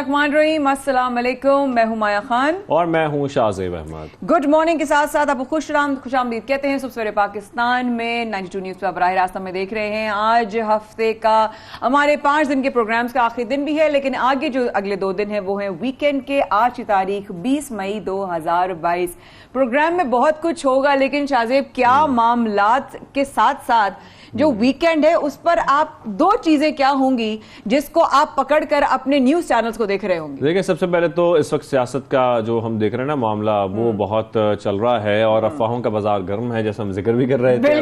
बिस्मिल्लाहिर्रहमानिर्रहीम, अस्सलाम वालेकुम। मैं हूं माया खान और मैं हूं शाहजेब अहमद। गुड मॉर्निंग के साथ साथ आपको खुशामदीद कहते हैं। सुबह सवेरे पाकिस्तान में 92 न्यूज पर बराह रास्त में देख रहे हैं। आज हफ्ते का हमारे 5 दिन के प्रोग्राम्स का आखिरी दिन भी है, लेकिन आगे जो अगले 2 दिन है वो है वीकेंड के। आज की तारीख 20 मई 2022। प्रोग्राम में बहुत कुछ होगा, लेकिन शाहजेब क्या मामलात के साथ साथ जो वीकेंड है उस पर आप 2 चीजें क्या होंगी जिसको आप पकड़कर अपने न्यूज चैनल्स को देख रहे होंगे? देखिए, सबसे पहले तो इस वक्त सियासत का जो हम देख रहे हैं ना मामला, वो बहुत चल रहा है और अफवाहों का बाजार गर्म है, जैसा हम जिक्र भी कर रहे थे।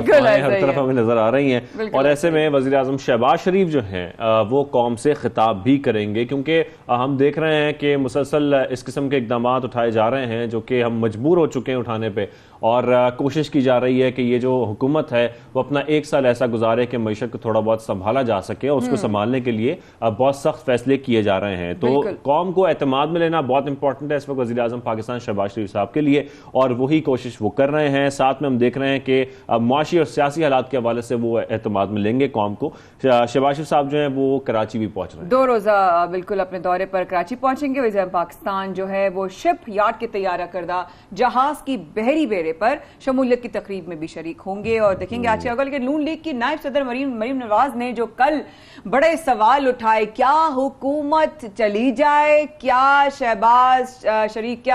हर तरफ हमें नजर आ रही हैं और ऐसे में वजीर आजम शहबाज शरीफ जो हैं वो कौम से खिताब भी करेंगे, क्योंकि हम देख रहे हैं कि मुसलसल इस किस्म के इकदाम उठाए जा रहे हैं जो कि हम मजबूर हो चुके हैं उठाने पे, और कोशिश की जा रही है कि ये जो हुकूमत है वो अपना 1 साल ऐसा गुजारे कि मईशत को थोड़ा बहुत संभाला जा सके, और उसको संभालने के लिए बहुत सख्त फैसले किए जा रहे हैं। तो कौम को एतमाद में लेना बहुत इंपॉर्टेंट है इस वक्त वज़ीर आज़म पाकिस्तान शहबाज शरीफ साहब के लिए, और वही कोशिश वो कर रहे हैं। साथ में हम देख रहे हैं कि मुआशी और सियासी हालात के हवाले से वो एतमाद में लेंगे कौम को। शहबाज शरीफ साहब जो है वो कराची भी पहुंच रहे हैं, 2 रोजा बिल्कुल अपने दौरे पर कराची पहुंचेंगे। वज़ीर आज़म पाकिस्तान जो है वो शिप यार्ड के तैयार करदा जहाज की बहरी बेड़े पर शमूलियत की तकरीब में भी शरीक होंगे और देखेंगे आज अगर के नून लीग की नायब सदर मरीम नवाज ने जो कल बड़े सवाल उठाए, क्या हुकूमत चली जाए, क्या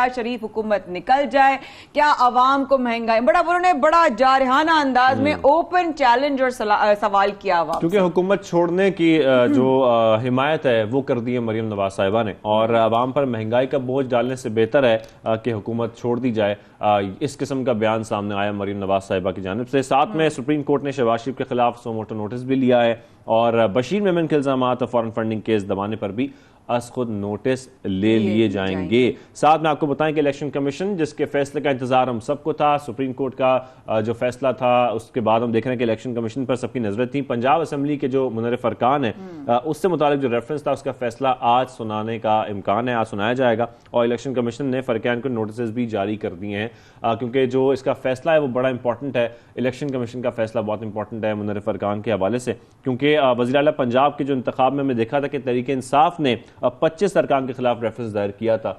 शरीफ हुकूमत निकल जाए, क्या आवाम को महंगाई, उन्होंने बड़ा जारहाना अंदाज में ओपन चैलेंज और सवाल किया हुआ, क्योंकि हुकूमत छोड़ने की जो हिमायत है वो कर दी है मरीम नवाज साहिबा ने, और आवाम पर महंगाई का बोझ डालने से बेहतर है कि हुकूमत छोड़ दी जाए। इस किस्म का बयान सामने आया मरीम नवाज साहिबा की जानिब से। साथ में सुप्रीम कोर्ट ने शहबाज शरीफ के खिलाफ सो मोटो नोटिस भी लिया है, और बशीर मेमन के इल्जामात और फॉरेन फंडिंग केस दबाने पर भी अस खुद नोटिस ले लिए जाएंगे। साथ में आपको बताएं कि इलेक्शन कमीशन, जिसके फैसले का इंतजार हम सबको था, सुप्रीम कोर्ट का जो फैसला था उसके बाद हम देख रहे हैं कि इलेक्शन कमीशन पर सबकी नजरें थी। पंजाब असेंबली के जो मुनर्रिफ अरकान है उससे मुतालिक जो रेफरेंस था उसका फैसला आज सुनाने का इम्कान है, आज सुनाया जाएगा, और इलेक्शन कमीशन ने फरकान को नोटिस भी जारी कर दिए हैं, क्योंकि जो इसका फैसला है वो बड़ा इंपॉर्टेंट है। इलेक्शन कमीशन का फैसला बहुत इंपॉर्टेंट है मुनर्रिफ अरकान के हवाले से, क्योंकि वज़ीर आला पंजाब के जो इंतखाब में हमने देखा था कि तहरीक इंसाफ ने 25 अरकान के खिलाफ रेफरेंस दायर किया था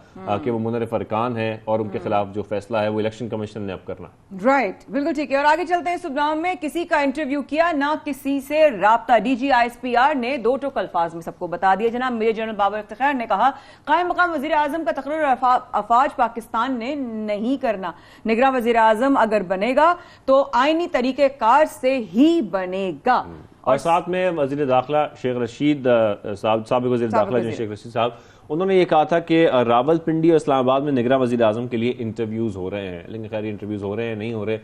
कि वो मुनर्रिफ अरकान है, और उनके खिलाफ जो फैसला है वो इलेक्शन कमीशन ने अब करना। राइट, बिल्कुल ठीक है। और आगे चलते हैं। सुबनाम में किसी का इंटरव्यू किया ना किसी से राब्ता, डीजी ISPR ने 2 टोक अल्फाज में सबको बता दिया। जनाब मेजर जनरल बाबर इफ्तिखार ने कहा, कायम मकाम वजीर आजम का तकरीर अफवाज पाकिस्तान ने नहीं करना, निगरान वजीर आजम अगर बनेगा तो आईनी तरीकेकार से ही बनेगा। और साथ में वजीर दाखिला शेख रशीद साहब, साबिक वजीर दाखिला शेख रशीद साहब, उन्होंने ये कहा था कि रावलपिंडी और इस्लामाबाद में निगरान वजीर आजम के लिए इंटरव्यूज हो रहे हैं, लेकिन खैर इंटरव्यूज हो रहे हैं नहीं हो रहे,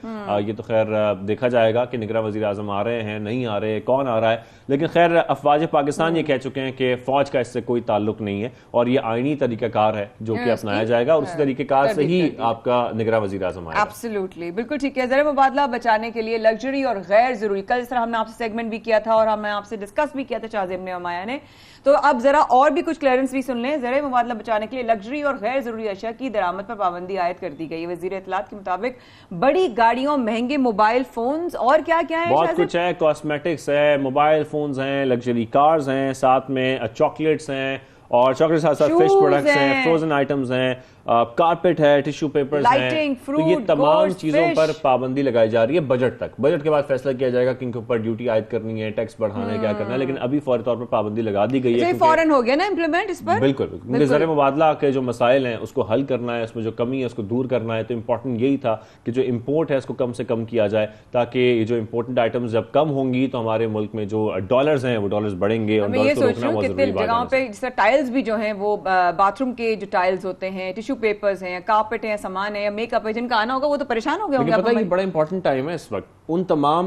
ये तो खैर देखा जाएगा कि निगरान वजीर आजम आ रहे हैं नहीं आ रहे, कौन आ रहा है। लेकिन खैर अफवाज पाकिस्तान ये कह चुके हैं कि फौज का इससे कोई ताल्लुक नहीं है, और ये आईनी तरीकाकार है जो कि अपनाया जाएगा, और उसी तरीकेकार से ही आपका निगरान वजीर आजम आएगा। एब्सोल्युटली, बिल्कुल ठीक है। ज़र मुबादला बचाने के लिए लग्जरी और गैर जरूरी, कल इस तरह हमने आपसे सेगमेंट भी किया था और हमने आपसे डिस्कस भी किया था शाहजेब ने और माया ने, तो अब जरा और भी कुछ क्लियरेंस भी सुन लें। ज़र मुबादला बचाने के लिए लग्जरी और गैर जरूरी अशिया की दरामद पर पाबंदी आयद कर दी गई है। वजीर इत्तलात के मुताबिक बड़ी गाड़ियों, महंगे मोबाइल फोन्स और क्या क्या है, बहुत कुछ है, कॉस्मेटिक्स है, मोबाइल फोन्स हैं, लग्जरी कार्स हैं, साथ में चॉकलेट्स हैं, और चॉकलेट साथ साथ फिश प्रोडक्ट्स हैं, फ्रोजन आइटम्स हैं, कारपेट है, टिश्यू पेपर्स हैं, तो ये तमाम चीजों पर पाबंदी लगाई जा रही है बजट तक। बजट के बाद फैसला किया जाएगा कि इनके ऊपर ड्यूटी आयद करनी है, टैक्स बढ़ाना है, क्या करना है, लेकिन अभी फौरी तौर पर पाबंदी लगा दी गई है। फौरन हो गया ना इम्प्लीमेंट इस पर? बिल्कुल, क्योंकि ज़र मुबादला के जो मसाइल हैं उसको हल करना है, उसमें जो कमी है उसको दूर करना है, तो इंपॉर्टेंट यही था कि जो इम्पोर्ट है उसको कम से कम किया जाए, ताकि ये जो इम्पोर्टेंट आइटम्स जब कम होंगी तो हमारे मुल्क में जो डॉलर्स हैं वो डॉलर्स बढ़ेंगे, और डॉलर को रोकना बहुत जरूरी बात है। पे जैसे टाइल्स भी जो हैं वो बाथरूम के जो टाइल्स होते हैं, टिश्यू पेपर्स हैं, कारपेट है, सामान है या मेकअप है, जिनका आना होगा वो तो परेशान हो गए होंगे। पता है ये बड़ा इंपॉर्टेंट टाइम है इस वक्त उन तमाम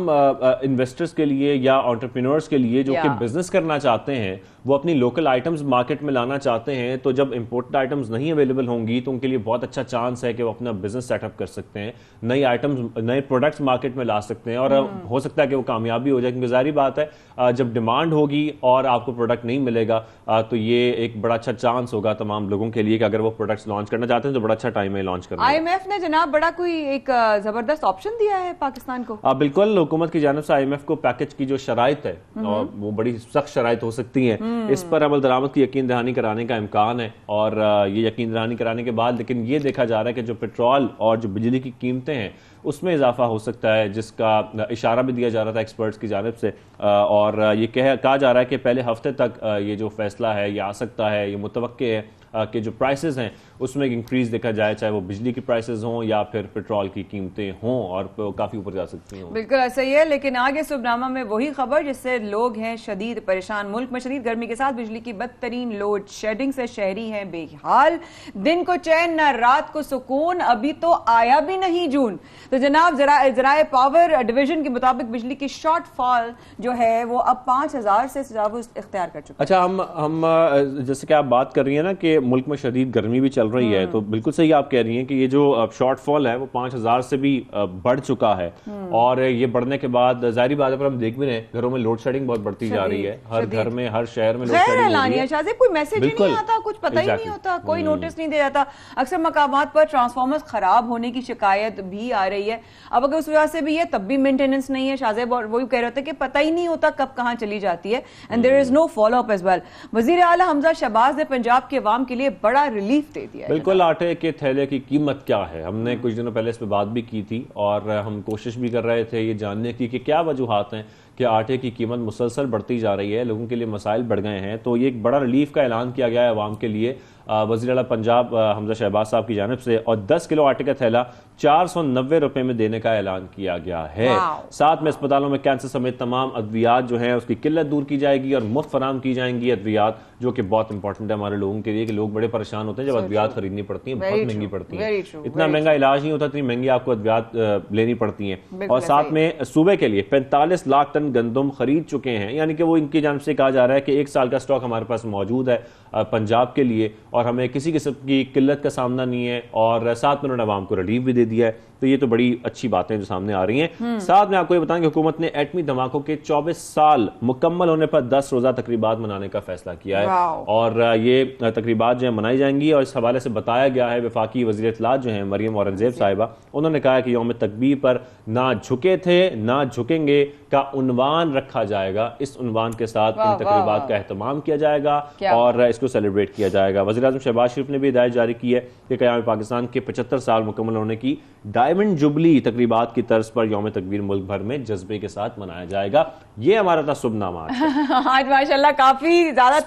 इन्वेस्टर्स के लिए या एंटरप्रेन्योर्स के लिए जो कि बिजनेस करना चाहते हैं, वो अपनी लोकल आइटम्स मार्केट में लाना चाहते हैं, तो जब इंपोर्टेड आइटम्स नहीं अवेलेबल होंगी तो उनके लिए बहुत अच्छा चांस है कि वो अपना बिजनेस सेटअप कर सकते हैं, नई आइटम्स, नए प्रोडक्ट्स मार्केट में ला सकते हैं, और हो सकता है कि वो कामयाब भी हो जाए, क्योंकि जाहिर बात है जब डिमांड होगी और आपको प्रोडक्ट नहीं मिलेगा तो ये एक बड़ा अच्छा चांस होगा तमाम लोगों के लिए कि अगर वो प्रोडक्ट्स लॉन्च करना चाहते हैं तो बड़ा अच्छा टाइम है लॉन्च करना। IMF ने जनाब बड़ा कोई एक जबरदस्त ऑप्शन दिया है पाकिस्तान को। बिल्कुल, हुकूमत की जानिब से IMF को पैकेज की जो शराइत है और वो बड़ी सख्त शराइत हो सकती है, इस पर अमल दरामद की यकीन दहानी कराने का इम्कान है। और ये यकीन दहानी कराने के बाद लेकिन ये देखा जा रहा है कि जो पेट्रोल और जो बिजली की कीमतें हैं उसमें इजाफा हो सकता है, जिसका इशारा भी दिया जा रहा था एक्सपर्ट्स की जानिब से। और ये कहा जा रहा है कि पहले हफ्ते तक ये जो फैसला है ये आ सकता है, ये मुतवक्के है कि जो प्राइसेस हैं उसमें एक इंक्रीज देखा जाए, चाहे वो बिजली की प्राइसेस हों या फिर पेट्रोल की कीमतें हों, और काफी ऊपर जा सकती हों। बिल्कुल ऐसा ही है। लेकिन आगे सुबनामा में वही खबर जिससे लोग हैं शदीद परेशान। मुल्क में शदीद गर्मी के साथ बिजली की बदतरीन लोड शेडिंग से शहरी हैं बेहाल। दिन को चैन न रात को सुकून, अभी तो आया भी नहीं जून। तो जनाब जराए पावर डिवीजन के मुताबिक बिजली की शॉर्टफॉल जो है वो अब 5000 से तजावुज़ इख्तियार कर चुका है। अच्छा, हम जैसे कि आप बात कर रही हैं ना कि मुल्क में शदीद गर्मी भी चल रही है, तो बिल्कुल सही आप कह रही हैं कि ये जो शॉर्टफॉल है वो 5000 से भी बढ़ चुका है। और ये बढ़ने के बाद जाहिर बात है, पर हम देख भी रहे हैं घरों में लोड शेडिंग बहुत बढ़ती जा रही है। हर घर में, हर शहर में लोड शेडिंग हो रही है। शायद कोई मैसेज ही नहीं आता, कुछ पता ही नहीं होता, कोई नोटिस नहीं दिया जाता। अक्सर मकामात पर ट्रांसफार्मर्स खराब होने की शिकायत भी आ रही है। अब अगर उस वजह से भी है तब भी मेंटेनेंस नहीं है। शाहजेब वही कह रहे थे कि पता ही नहीं होता कब कहां चली जाती है, and there is no follow up as well. वजीर आला हमजा शहबाज ने पंजाब के अवाम के लिए बड़ा रिलीफ दे दिया है। बिल्कुल, आटे के थैले की कीमत क्या है, हमने कुछ दिनों पहले इस पर बात भी की थी और हम कोशिश भी कर रहे थे ये जानने की कि क्या वजूहात हैं कि आटे की कीमत मुसलसल बढ़ती जा रही है, लोगों के लिए मसाइल बढ़ गए हैं। तो ये एक बड़ा रिलीफ का ऐलान किया गया है अवाम के लिए वज़ीर आला पंजाब हमजा शहबाज साहब की जानिब से, और 10 किलो आटे का थैला 490 रुपए में देने का ऐलान किया गया है। साथ में अस्पतालों में कैंसर समेत तमाम अद्वियात जो है उसकी किल्लत दूर की जाएगी और मुफ्त फराम की जाएंगी अद्वियात, जो कि बहुत इंपॉर्टेंट है हमारे लोगों के लिए कि लोग बड़े परेशान होते हैं जब अद्वियात खरीदनी पड़ती हैं, बहुत महंगी पड़ती हैं। इतना महंगा इलाज नहीं होता, इतनी महंगी आपको अद्वियात लेनी पड़ती हैं। और साथ में सूबे के लिए 45 लाख टन गंदम खरीद चुके हैं, यानी कि वो इनकी जानिब से कहा जा रहा है कि 1 साल का स्टॉक हमारे पास मौजूद है पंजाब के लिए, और हमें किसी किस्म की किल्लत का सामना नहीं है। और साथ में उन्होंने आवाम को रिलीफ भी दे दिया है। तो ये तो बड़ी अच्छी बातें जो सामने आ रही हैं। साथ में आपको ये बताएं कि हुकूमत ने एटमी धमाकों के 24 साल मुकम्मल होने पर 10 रोजा तकरीबात मनाने का फैसला किया है, और ये तकरीबात जो है मनाई जाएंगी। और इस हवाले से बताया गया है वफाकी वज़ीर इत्तलात जो है मरियम औरंगजेब साहिबा, उन्होंने कहा कि यौम तकबीर पर ना झुके थे ना झुकेंगे का उन्वान रखा जाएगा। इस उन्वान के साथ इन तकरीबात का एहतमाम किया जाएगा और इसको सेलिब्रेट किया जाएगा। वज़ीर आज़म शहबाज शरीफ ने भी हिदायत जारी की है कि क़याम पाकिस्तान के 75 साल मुकम्मल होने की डायमंड जुबली तकरीबात की तर्ज पर यौम तकबीर मुल्क भर में जज्बे के साथ मनाया जाएगा। ये हमारा था सुबनामा आज माशाल्लाह काफी ज्यादा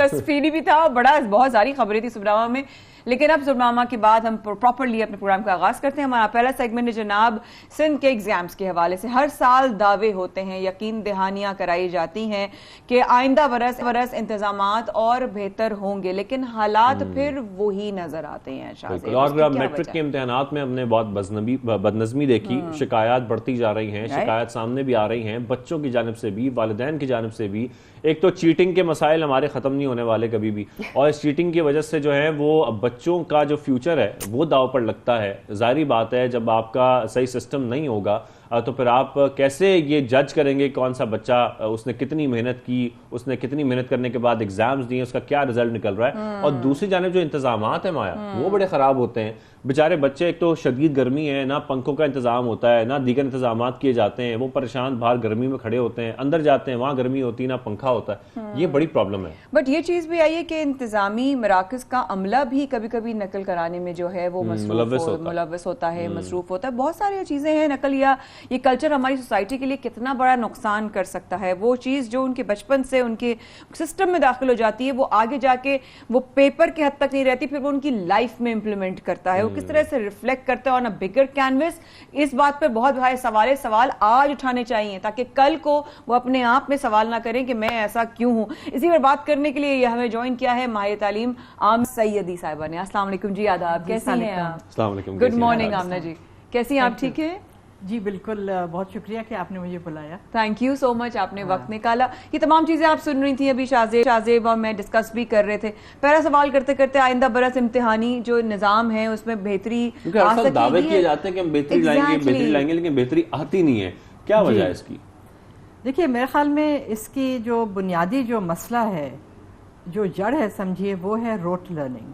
स्पीडी भी था, बहुत सारी खबरें थी सुबनामा में। लेकिन अब सुबनामा के बाद हम प्रॉपरली अपने प्रोग्राम का आगाज करते हैं। हमारा पहला सेगमेंट है जनाब सिंध के एग्जाम्स के हवाले से। हर साल दावे होते हैं, यकीन दहानियां कराई जाती हैं कि आइंदा बरस इंतजामात और बेहतर होंगे, लेकिन हालात फिर वही नजर आते हैं। और मैट्रिक के इम्तिहानात में हमने बहुत बदनज़मी देखी, शिकायत बढ़ती जा रही हैं, शिकायत सामने भी आ रही हैं बच्चों की जानिब से भी, वालिदैन की जानिब से भी। एक तो चीटिंग के मसाइल हमारे खत्म नहीं होने वाले कभी भी, और इस चीटिंग की वजह से जो है वो बच्चों का जो फ्यूचर है वो दाव पर लगता है। जाहिर बात है जब आपका सही सिस्टम नहीं होगा तो फिर आप कैसे ये जज करेंगे कौन सा बच्चा उसने कितनी मेहनत की, उसने कितनी मेहनत करने के बाद एग्जाम्स दिए, उसका क्या रिजल्ट निकल रहा है। और दूसरी जानिब जो इंतजामात है माया वो बड़े खराब होते हैं। बेचारे बच्चे, एक तो शदीद गर्मी है, ना पंखों का इंतजाम होता है, ना दीगर इंतजाम किए जाते हैं, वो परेशान बाहर गर्मी में खड़े होते हैं, अंदर जाते हैं वहां गर्मी होती है, ना पंखा होता है। ये बड़ी प्रॉब्लम है। बट ये चीज भी आई है कि इंतजामी मराकज का अमला भी कभी कभी नकल कराने में जो है वो मुलव्वस होता है, मसरूफ होता है। बहुत सारी चीजें हैं, नकल या ये कल्चर हमारी सोसाइटी के लिए कितना बड़ा नुकसान कर सकता है। वो चीज जो उनके बचपन से उनके सिस्टम में दाखिल हो जाती है वो आगे जाके वो पेपर के हद तक नहीं रहती, फिर वो उनकी लाइफ में इंप्लीमेंट करता है, वो किस तरह से रिफ्लेक्ट करता है ऑन अ बिगर कैनवस। इस बात पर बहुत भाई सवाल आज उठाने चाहिए ताकि कल को वो अपने आप में सवाल ना करें कि मैं ऐसा क्यों हूं। इसी पर बात करने के लिए हमें ज्वाइन किया है माहिर तालीम आमना सैयदी साहिबा ने। अस्सलाम वालेकुम जी, आदाब, कैसी हैं आप? अस्सलाम वालेकुम, गुड मॉर्निंग आमना जी, कैसी हैं आप? ठीक है जी, बिल्कुल, बहुत शुक्रिया कि आपने मुझे बुलाया। थैंक यू सो मच, आपने वक्त निकाला। ये तमाम चीजें आप सुन रही थी अभी, शाहजेब और मैं डिस्कस भी कर रहे थे। पहला सवाल करते करते आइंदा बरस इम्तिहानी जो निजाम है उसमें बेहतरी दावे किए जाते हैं कि हम बेहतरी लाएंगे, लेकिन बेहतरी आती नहीं है। क्या वजह है इसकी? देखिए, मेरे ख्याल में इसकी जो बुनियादी जो मसला है, जो जड़ है समझिए, वो है रोट लर्निंग।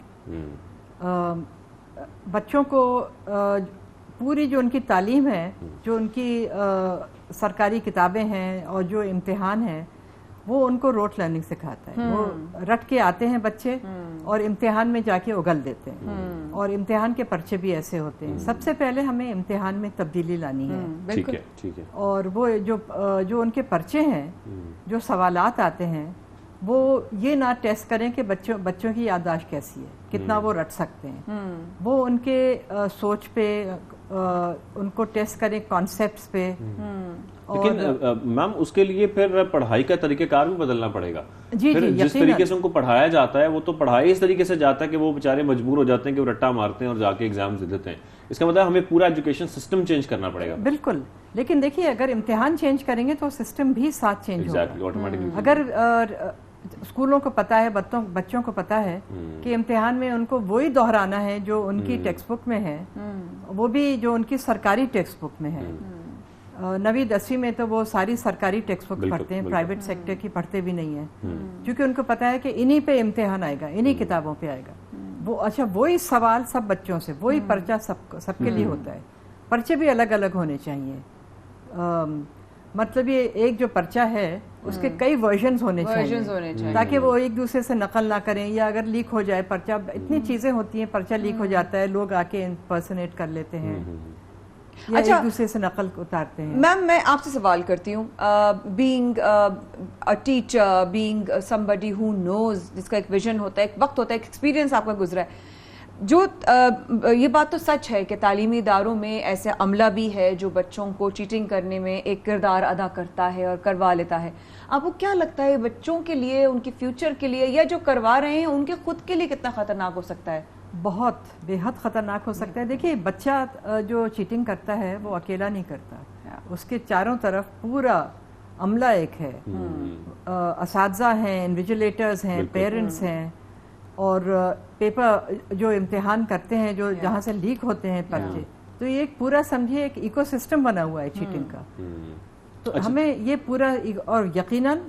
बच्चों को पूरी जो उनकी तालीम है, जो उनकी सरकारी किताबें हैं और जो इम्तिहान है, वो उनको रोट लर्निंग सिखाता है। वो रट के आते हैं बच्चे और इम्तिहान में जाके उगल देते हैं, और इम्तिहान के पर्चे भी ऐसे होते हैं। सबसे पहले हमें इम्तिहान में तब्दीली लानी है। ठीक है, ठीक है। और वो जो उनके पर्चे हैं, जो सवालात आते हैं, वो ये ना टेस्ट करें कि बच्चों की याददाश्त कैसी है, कितना वो रट सकते हैं। वो उनके सोच पे उनको टेस्ट करें, कॉन्सेप्ट्स पे। लेकिन मैम उसके लिए फिर पढ़ाई का तरीकेकार भी बदलना पड़ेगा। जी, फिर जी, जिस तरीके से उनको पढ़ाया जाता है, वो तो पढ़ाई इस तरीके से जाता है कि वो बेचारे मजबूर हो जाते हैं कि वो रट्टा मारते हैं और जाके एग्जाम दे देते हैं। इसका मतलब हमें पूरा एजुकेशन सिस्टम चेंज करना पड़ेगा। बिल्कुल, लेकिन देखिए अगर इम्तिहान चेंज करेंगे तो सिस्टम भी साथ चेंज होगा। Exactly, automatically. अगर स्कूलों को पता है, बच्चों को पता है कि इम्तिहान में उनको वही दोहराना है जो उनकी टेक्स्ट बुक में है, वो भी जो उनकी सरकारी टेक्स्ट बुक में है। 9वीं 10वीं में तो वो सारी सरकारी टेक्स्ट बुक पढ़ते हैं, प्राइवेट सेक्टर की पढ़ते भी नहीं है, क्योंकि उनको पता है कि इन्हीं पे इम्तिहान आएगा, इन्हीं किताबों पे आएगा। वो अच्छा वही सवाल सब बच्चों से, वही पर्चा सबके लिए होता है। पर्चे भी अलग अलग होने चाहिए। मतलब ये एक जो पर्चा है उसके कई वर्जन्स होने चाहिए, ताकि वो एक दूसरे से नकल ना करें, या अगर लीक हो जाए पर्चा, इतनी चीजें होती हैं, पर्चा लीक हो जाता है, लोग आके इम्पर्सनेट कर लेते हैं, या अच्छा, एक दूसरे से नकल उतारते हैं। मैम मैं आपसे सवाल करती हूँ, being a teacher, being somebody who knows, जिसका एक विजन होता है, एक वक्त होता है, एक एक्सपीरियंस आपका गुजरा है, जो ये बात तो सच है कि तालीमी इदारों में ऐसा अमला भी है जो बच्चों को चीटिंग करने में एक किरदार अदा करता है और करवा लेता है। आपको क्या लगता है बच्चों के लिए, उनके फ्यूचर के लिए, या जो करवा रहे हैं उनके खुद के लिए कितना खतरनाक हो सकता है? बहुत बेहद खतरनाक हो सकता है। देखिए बच्चा जो चीटिंग करता है वो अकेला नहीं करता, उसके चारों तरफ पूरा अमला एक है। असातिज़ा हैं, इन्विजिलेटर्स हैं, पेरेंट्स हैं, और पेपर जो इम्तिहान करते हैं, जो जहाँ से लीक होते हैं पर्चे, तो ये एक पूरा समझिए एक इकोसिस्टम बना हुआ है चीटिंग का। तो अच्छा। हमें ये पूरा, और यकीनन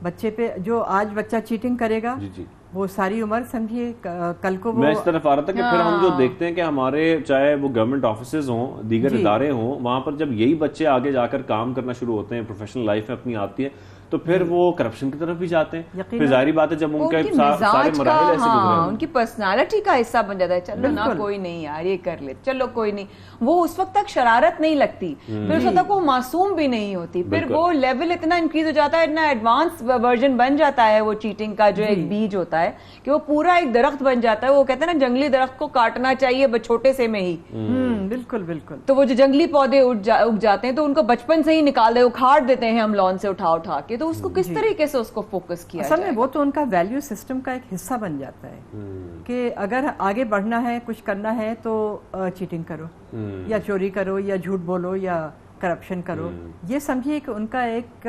बच्चे पे, जो आज बच्चा चीटिंग करेगा जी। वो सारी उम्र समझिए कल को वो। मैं इस तरफ आ रहा था कि फिर हम जो देखते हैं कि हमारे चाहे वो गवर्नमेंट ऑफिसेज हों, दीगर इदारे हों, वहां पर जब यही बच्चे आगे जाकर काम करना शुरू होते हैं, प्रोफेशनल लाइफ में अपनी आती है, तो फिर वो करप्शन की तरफ भी जाते हैं। फिर जाहिर बात है जब उनके सारे मराहिल ऐसे गुजरे हैं, उनकी पर्सनालिटी का हिस्सा बन जाता है, चलो ना कोई नहीं यार ये कर ले, चलो कोई नहीं, वो उस वक्त तक शरारत नहीं लगती, फिर उस वक्त तक वो मासूम भी नहीं होती, फिर वो लेवल इतना इंक्रीज हो जाता है, इतना एडवांस वर्जन बन जाता है वो चीटिंग का, जो एक बीज होता है कि वो पूरा एक दरख्त बन जाता है। वो कहते हैं ना जंगली दरख्त को काटना चाहिए छोटे से में ही। बिल्कुल बिल्कुल। तो वो जो जंगली पौधे उग जाते हैं तो उनको बचपन से ही निकाल दे, उखाड़ देते हैं हम लॉन से उठा के, तो उसको किस तरीके से उसको फोकस किया असल में वो तो उनका वैल्यू सिस्टम का एक हिस्सा बन जाता है कि अगर आगे बढ़ना है, कुछ करना है, तो चीटिंग करो, या चोरी करो, या झूठ बोलो, या करप्शन करो। ये समझिए कि उनका एक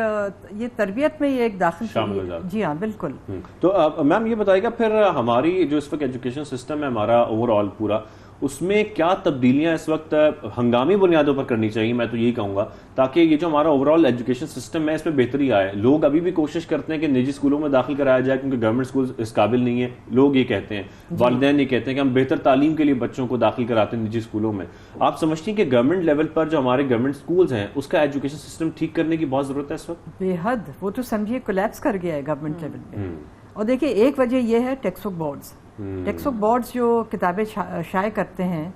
ये तरबियत में ये एक दाखिल शामिल हो जाता है। जी हाँ बिल्कुल। तो मैम ये बताइएगा फिर हमारी जो इस वक्त एजुकेशन सिस्टम है हमारा ओवरऑल पूरा, उसमें क्या तब्दीलियां इस वक्त हंगामी बुनियादों पर करनी चाहिए, मैं तो यही कहूंगा, ताकि ये जो हमारा ओवरऑल एजुकेशन सिस्टम है इसमें बेहतरी आए। लोग अभी भी कोशिश करते हैं कि निजी स्कूलों में दाखिल कराया जाए क्योंकि गवर्नमेंट स्कूल इस काबिल नहीं है, लोग ये कहते हैं, वालिदैन ये कहते हैं कि हम बेहतर तालीम के लिए बच्चों को दाखिल कराते हैं निजी स्कूलों में। आप समझती हैं कि गवर्नमेंट लेवल पर जो हमारे गवर्नमेंट स्कूल्स हैं उसका एजुकेशन सिस्टम ठीक करने की बहुत जरूरत है इस वक्त? बेहद, वो तो समझिए कोलैप्स कर गया है गवर्नमेंट लेवल पे। और देखिए एक वजह यह है text book boards. Text book boards जो किताबें शाये करते हैं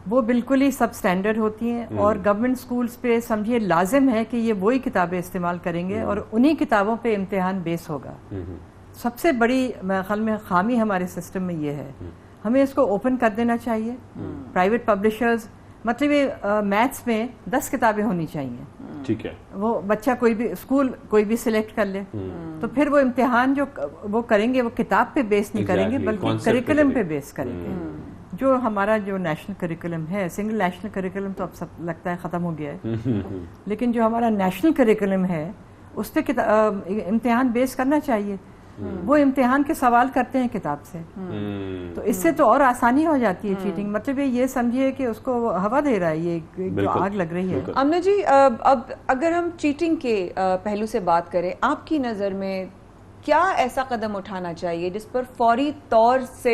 वो बिल्कुल ही सब स्टैंडर्ड होती हैं, और गवर्नमेंट स्कूल्स पे समझिए लाजिम है कि ये वही किताबें इस्तेमाल करेंगे और उन्हीं किताबों पे इम्तिहान बेस होगा। सबसे बड़ी मेरे ख्याल में खामी हमारे सिस्टम में ये है, हमें इसको ओपन कर देना चाहिए। प्राइवेट पब्लिशर्स, मतलब ये मैथ्स में 10 किताबें होनी चाहिए, ठीक है, वो बच्चा कोई भी स्कूल कोई भी सिलेक्ट कर ले, तो फिर वो इम्तिहान जो वो करेंगे वो किताब पे बेस नहीं करेंगे, बल्कि करिकुलम पे बेस करेंगे। जो हमारा जो नेशनल करिकुलम है, सिंगल नेशनल करिकुलम तो अब सब लगता है ख़त्म हो गया है, लेकिन जो हमारा नेशनल करिकुलम है उस पर इम्तिहान बेस करना चाहिए। वो इम्तिहान के सवाल करते हैं किताब से, तो इससे तो और आसानी हो जाती है चीटिंग। मतलब ये समझिए कि उसको हवा दे रहा है, ये जो आग लग रही है। अमना जी, अब अगर हम चीटिंग के पहलू से बात करें, आपकी नज़र में क्या ऐसा कदम उठाना चाहिए जिस पर फौरी तौर से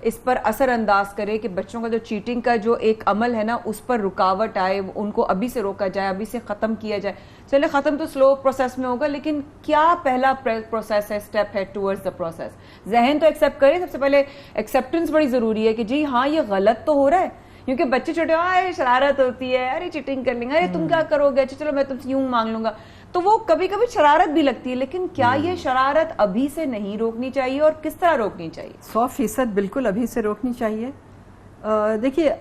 इस पर असरअंदाज करे कि बच्चों का जो चीटिंग का जो एक अमल है ना उस पर रुकावट आए, उनको अभी से रोका जाए, अभी से खत्म किया जाए? चले खत्म तो स्लो प्रोसेस में होगा, लेकिन क्या पहला प्रोसेस है, स्टेप है टुवर्ड्स द प्रोसेस? जहन तो एक्सेप्ट करें, सबसे पहले एक्सेप्टेंस बड़ी जरूरी है कि जी हाँ ये गलत तो हो रहा है, क्योंकि बच्चे छोटे अरे शरारत होती है, अरे चीटिंग कर लेंगे, अरे तुम क्या करोगे, अच्छा चलो मैं तुमसे यूं मांग लूंगा, तो वो कभी कभी शरारत भी लगती है। लेकिन क्या ये शरारत अभी से नहीं रोकनी चाहिए और किस तरह रोकनी चाहिए? 100% बिल्कुल अभी से रोकनी चाहिए। देखिए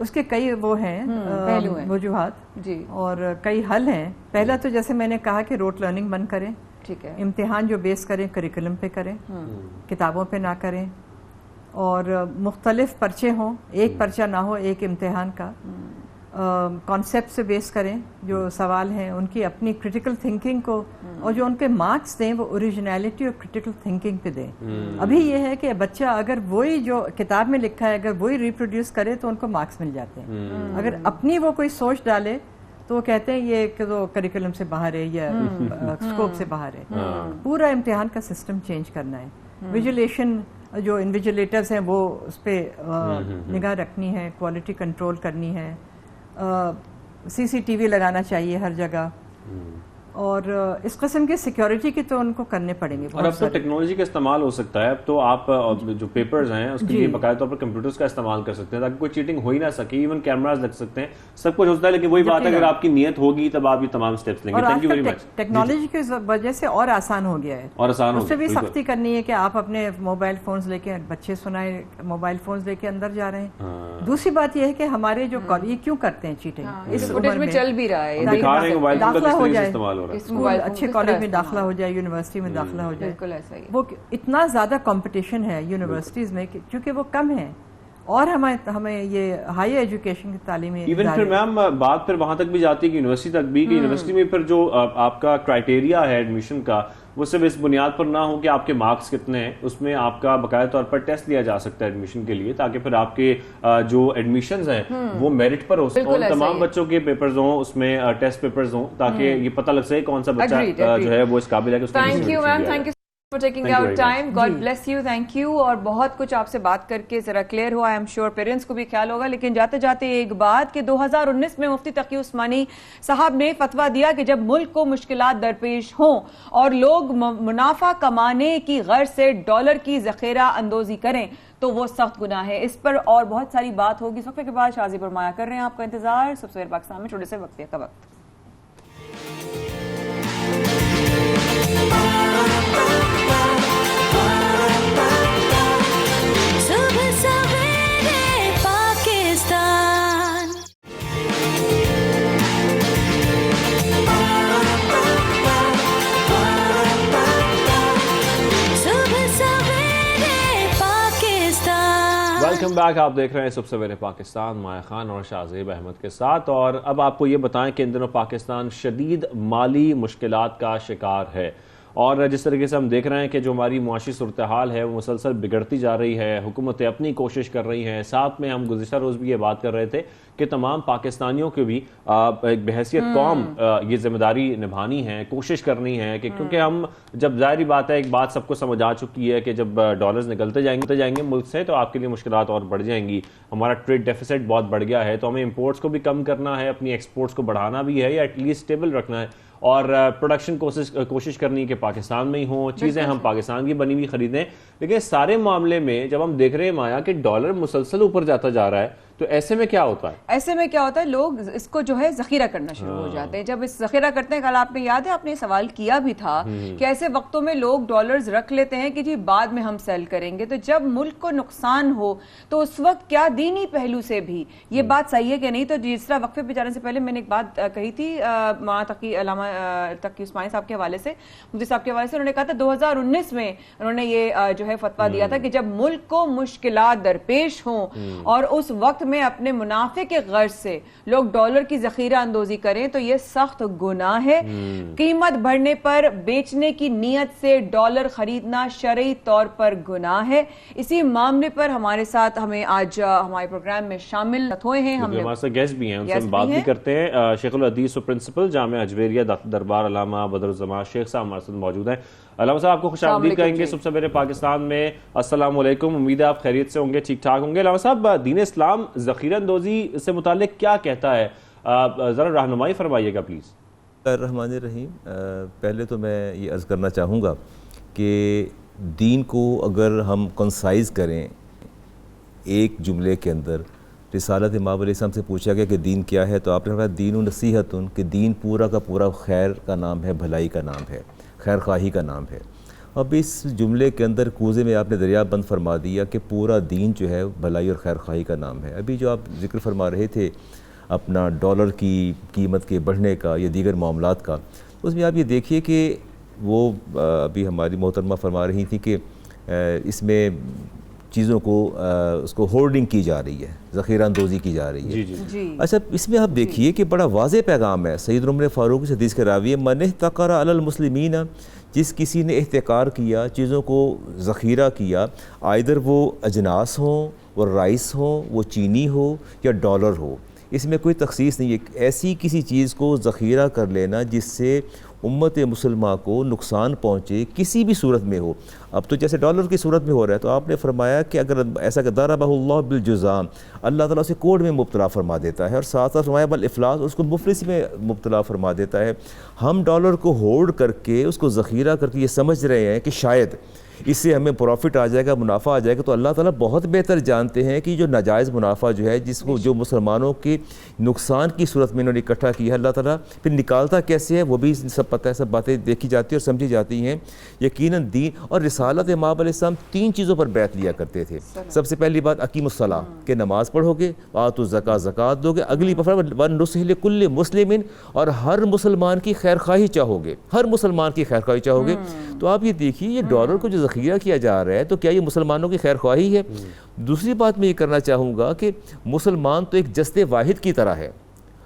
उसके कई वो हैं पहलू हैं, वजूहात जी, और कई हल हैं। पहला तो जैसे मैंने कहा कि रोट लर्निंग बंद करें, ठीक है, इम्तिहान जो बेस करें करिकुलम पे करें, किताबों पे ना करें, और मुख्तलिफ पर्चे हों, एक पर्चा ना हो एक इम्तिहान का, कॉन्सेप्ट से बेस करें, जो सवाल हैं उनकी अपनी क्रिटिकल थिंकिंग को, और जो उनके मार्क्स दें वो ओरिजिनलिटी और क्रिटिकल थिंकिंग पे दें। अभी ये है कि बच्चा अगर वही जो किताब में लिखा है अगर वही रिप्रोड्यूस करे तो उनको मार्क्स मिल जाते हैं। अगर अपनी वो कोई सोच डाले तो वो कहते हैं ये तो करिकुलम से बाहर है या स्कोप से बाहर है। पूरा इम्तिहान का सिस्टम चेंज करना है। विजुलेशन जो इन्विजिलेटर्स हैं वो उस पर निगाह रखनी है, क्वालिटी कंट्रोल करनी है, CCTV लगाना चाहिए हर जगह, और इस किस्म के सिक्योरिटी की तो उनको करने पड़ेंगे। और अब तो टेक्नोलॉजी का इस्तेमाल हो सकता है, अब तो आप जो पेपर्स हैं उसके लिए बाकायदा तौर पर कंप्यूटर्स का इस्तेमाल कर सकते हैं ताकि कोई चीटिंग हो ही ना सके। इवन कैमरास लग सकते हैं, सब कुछ होता है, लेकिन वही बात है अगर आपकी नीयत होगी तब आप ये तमाम स्टेप्स लेंगे। Thank you very much. Technology की वजह से और आसान हो गया है, और आसान हो उससे भी सख्ती करनी है कि आप अपने मोबाइल फोन्स लेके, बच्चे सुनाए मोबाइल फोन्स लेके अंदर जा रहे हैं। दूसरी बात यह है कि हमारे जो ये क्यों करते हैं चीटिंग, इस फुटेज में चल भी रहा है, दाखिला हो जाए, मोबाइल अच्छे कॉलेज में दाखिला हो जाए, यूनिवर्सिटी में दाखिला हो जाए, बिल्कुल ऐसा ही। वो इतना ज्यादा कंपटीशन है यूनिवर्सिटीज में क्योंकि वो कम है, और हमें ये हाई एजुकेशन की तालीम, इवन फिर मैम बात फिर वहां तक भी जाती है कि यूनिवर्सिटी तक भी, कि यूनिवर्सिटी में फिर जो आपका क्राइटेरिया है एडमिशन का वो सिर्फ इस बुनियाद पर ना हो कि आपके मार्क्स कितने हैं, उसमें आपका बाकायदा तौर पर टेस्ट लिया जा सकता है एडमिशन के लिए, ताकि फिर आपके जो एडमिशंस हैं वो मेरिट पर हो, और तमाम बच्चों के पेपर्स हों, उसमें टेस्ट पेपर्स हों, ताकि ये पता लग सके कौन सा बच्चा जो है वो इस काबिल है कि उसको। Thank you ma'am, thank you for taking our time, God bless you, thank you. और बहुत कुछ आपसे बात करके जरा क्लियर हुआ, आई एम श्योर पेरेंट्स को भी ख्याल होगा। लेकिन जाते जाते एक बात कि 2019 में मुफ्ती तकी उस्मानी साहब ने फतवा दिया कि जब मुल्क को मुश्किलात दरपेश हों और लोग मुनाफा कमाने की गर्ज से डॉलर की जखीरा अंदोजी करें तो वो सख्त गुनाह है। इस पर और बहुत सारी बात होगी। वक्फे के बाद शाजी फरमाया कर रहे हैं आपका इंतजार सबसे पहले पाकिस्तान में छोटे से वक्फे का वक्त। वेलकम बैक, आप देख रहे हैं सुबह सवेरे पाकिस्तान, माया खान और शाहजेब अहमद के साथ। और अब आपको ये बताएं कि इन दिनों पाकिस्तान शदीद माली मुश्किलात का शिकार है, और जिस तरीके से हम देख रहे हैं कि जो हमारी मुआशी सूरत हाल है वो मुसलसल बिगड़ती जा रही है, हुकूमतें अपनी कोशिश कर रही हैं। साथ में हम गुज़िश्ता रोज़ भी ये बात कर रहे थे कि तमाम पाकिस्तानियों की भी एक बहैसियत कौम ये जिम्मेदारी निभानी है, कोशिश करनी है कि क्योंकि हम जब ज़ाहिर बात है, एक बात सबको समझ आ चुकी है कि जब डॉलर्स निकलते जाएंगे मुल्क से तो आपके लिए मुश्किलात और बढ़ जाएंगी। हमारा ट्रेड डेफिसिट बहुत बढ़ गया है, तो हमें इंपोर्ट्स को भी कम करना है, अपनी एक्सपोर्ट्स को बढ़ाना भी है या एटलीस्ट स्टेबल रखना है, और प्रोडक्शन कोशिश करनी है कि पाकिस्तान में ही हो, चीज़ें हम पाकिस्तान की बनी हुई खरीदें। लेकिन सारे मामले में जब हम देख रहे हैं माया कि डॉलर मुसलसल ऊपर जाता जा रहा है, तो ऐसे में क्या होता है? ऐसे में क्या होता है, लोग इसको जो है जखीरा करना शुरू हो जाते हैं। जब इस जखीरा करते हैं, कल आपने याद है आपने सवाल किया भी था कि ऐसे वक्तों में लोग डॉलर्स रख लेते हैं कि जी बाद में हम सेल करेंगे। तो जब मुल्क को नुकसान हो तो उस वक्त क्या दीनी पहलू से भी ये बात सही है कि नहीं? तो जिस तरह वक्फे पे जाने से पहले मैंने एक बात कही थी तकी उस्मानी साहब के हवाले से, मुफ्ती साहब के हवाले से, उन्होंने कहा था 2019 में उन्होंने ये जो है फतवा दिया था कि जब मुल्क को मुश्किलात दरपेश हों और उस वक्त में अपने मुनाफे के गर्ज से लोग डॉलर की जखीरा अंदोजी करें तो ये सख्त गुनाह है। कीमत बढ़ने पर बेचने की नीयत से डॉलर खरीदना शरई तौर पर गुनाह है। इसी मामले पर हमारे साथ हमें आज हमारे प्रोग्राम में शामिल हुए हैं, हमने हमारे साथ गेस्ट भी हैं, उनसे हम बात भी करते हैं। शेखुल हदीस प्रिंसिपल जामिया अजवेरिया दरबार अल्लामा बदरुज़्ज़मान शेख साहब हमारे साथ मौजूद हैं। अल्लामा साहब आपको खुशामदीद कहेंगे सबसे पहले पाकिस्तान में। अस्सलाम वालेकुम, उम्मीद है आप खैरियत से होंगे, ठीक ठाक होंगे। अल्लामा साहब, दीन इस्लाम ज़ख़ीरा अंदोज़ी से मुताल्लिक़ क्या कहता है, ज़रा रहनुमाई फरमाइएगा प्लीज़। रहमान रहीम, पहले तो मैं ये अर्ज़ करना चाहूँगा कि दीन को अगर हम कंसाइज़ करें एक जुमले के अंदर, रिसालत इमाम अलैहिस्सलाम से पूछा गया कि दीन क्या है, तो आपने कहा दीन नसीहतुन, कि दीन पूरा का पूरा खैर का नाम है, भलाई का नाम है, खैर ख़ाही का नाम है। अब इस जुमले के अंदर कूज़े में आपने दरिया बंद फरमा दिया कि पूरा दीन जो है भलाई और खैर ख़ाही का नाम है। अभी जो आप जिक्र फरमा रहे थे अपना डॉलर की कीमत के बढ़ने का या दीगर मामलात का, उसमें आप ये देखिए कि वो अभी हमारी मोहतरमा फरमा रही थी कि इसमें चीज़ों को उसको होर्डिंग की जा रही है, ज़ख़ीरा अंदोज़ी की जा रही है। जी जी। अच्छा, इसमें आप देखिए कि बड़ा वाज़ेह पैगाम है। सैयद उमर फ़ारूक इस हदीस के रावी है, मन इह्तक़रा अलल मुस्लिमीन, जिस किसी ने इह्तिकार किया, चीज़ों को ज़ख़ीरा किया, आइदर वो अजनास हों, वो राइस हो, वो चीनी हो या डॉलर हो, इसमें कोई तखसीस नहीं है। ऐसी किसी चीज़ को ज़ख़ीरा कर लेना जिससे उम्मत मुसलमान को नुकसान पहुँचे किसी भी सूरत में हो। अब तो जैसे डॉलर की सूरत में हो रहा है, तो आपने फरमाया कि अगर ऐसा दरबहुल्लाह बिलजुज़ाम, अल्लाह ताला उसे कोड में मुब्तला फरमा देता है, और साथ साथ फरमाया बल इफ़लास, उसको मुफलिस में मुब्तला फरमा देता है। हम डॉलर को होल्ड करके उसको ज़ख़ीरा करके ये समझ रहे हैं कि शायद इससे हमें प्रॉफिट आ जाएगा, मुनाफा आ जाएगा, तो अल्लाह ताला बहुत बेहतर जानते हैं कि जो नाजायज़ मुनाफा जो है, जिसको जो मुसलमानों के नुकसान की सूरत में इन्होंने इकट्ठा किया है, अल्लाह ताला फिर निकालता कैसे है वो भी सब पता है, सब बातें देखी जाती है और समझी जाती हैं। यकीनन दीन और रिसालत इमाम अलैहिस्सलाम 3 चीज़ों पर बैत लिया करते थे। सबसे पहली बात अकीमुस्सलाह, के नमाज़ पढ़ोगे, आतु ज़कात दोगे। अगली वन नुस्ह कुल्ल मुस्लिमिन, और हर मुसलमान की खैर ख़ाही चाहोगे, हर मुसलमान की खैर ख़ाही चाहोगे। तो आप ये देखिए, ये डॉलर को जो ज़ख़ीरा किया जा रहा है, तो क्या ये मुसलमानों की खैर ख्वाही है? दूसरी बात मैं ये करना चाहूँगा कि मुसलमान तो एक जस्ते वाहिद की तरह है,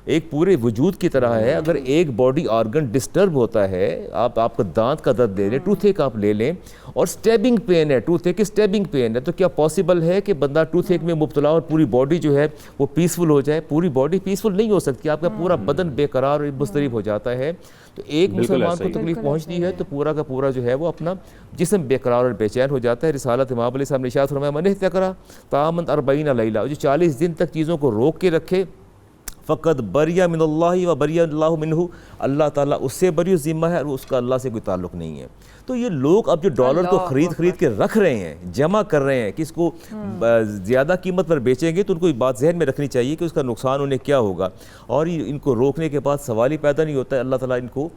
एक पूरे वजूद की तरह है। अगर एक बॉडी ऑर्गन डिस्टर्ब होता है, आपका दांत का दर्द ले लें, टूथ एक आप ले लें, और स्टेबिंग पेन है, टूथ एक स्टेबिंग पेन है, तो क्या पॉसिबल है कि बंदा टूथ एक में मुब्तला और पूरी बॉडी जो है वो पीसफुल हो जाए? पूरी बॉडी पीसफुल नहीं हो सकती, आपका पूरा बदन बेकरार और मुस्तरिब हो जाता है। तो एक मुसलमान को तकलीफ पहुंचती है तो पूरा का पूरा जो है वो अपना जिस्म बेकरार और बेचैन हो जाता है। रिसालत इमाम अलैहिस्सलाम ने इरशाद फरमाया, मन इह्तक़रा तामन 40 लैला, जो 40 दिन तक चीज़ों को रोक के रखे, फ़क़द बरिया मिनल्लाहि व बरिया अल्लाहु मिन्हु, अल्लाह ताला उससे बरी ज़िम्मा है और उसका अल्लाह से कोई ताल्लुक़ नहीं है। तो ये लोग अब जो डॉलर को खरीद के रख रहे हैं, जमा कर रहे हैं कि इसको ज़्यादा कीमत पर बेचेंगे, तो उनको एक बात जहन में रखनी चाहिए कि उसका नुकसान उन्हें क्या होगा। और इनको रोकने के बाद सवाल ही पैदा नहीं होता है। अल्लाह ताला इनको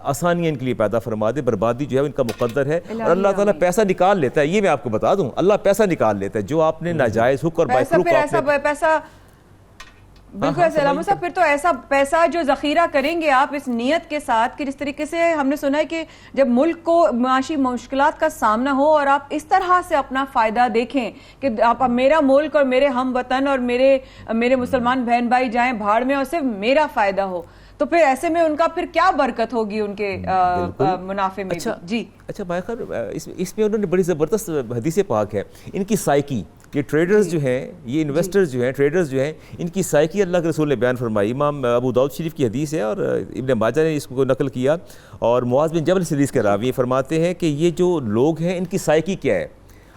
आसानियाँ इनके लिए पैदा फरमा दे, बर्बादी जो है इनका मुक़द्दर है, और अल्लाह ताला पैसा निकाल लेता है। ये मैं आपको बता दूँ, अल्लाह पैसा निकाल लेता है। जो आपने नाजायज़ हुक और पैसा बिल्कुल ऐसे अल्लामा साहब, फिर तो ऐसा पैसा जो ज़ख़ीरा करेंगे आप इस नियत के साथ कि जिस तरीके से हमने सुना है कि जब मुल्क को माशी मुश्किलात का सामना हो और आप इस तरह से अपना फ़ायदा देखें कि आप मेरा मुल्क और मेरे हम वतन और मेरे मुसलमान बहन भाई जाएं भाड़ में और सिर्फ मेरा फ़ायदा हो, तो फिर ऐसे में उनका फिर क्या बरकत होगी उनके मुनाफे में? अच्छा भाई, इसमें उन्होंने बड़ी ज़बरदस्त हदीस पाक है। इनकी साइकी, ये ट्रेडर्स जो हैं, ये इन्वेस्टर्स जो हैं, ट्रेडर्स जो हैं, इनकी साइकी अल्लाह के रसूल ने बयान फरमाई। इमाम अबू दाऊद शरीफ की हदीस है और इब्न माजा ने इसको नकल किया, और मुआज़ बिन जबल हदीस के रावी फरमाते हैं कि ये जो लोग हैं इनकी साइकी क्या है।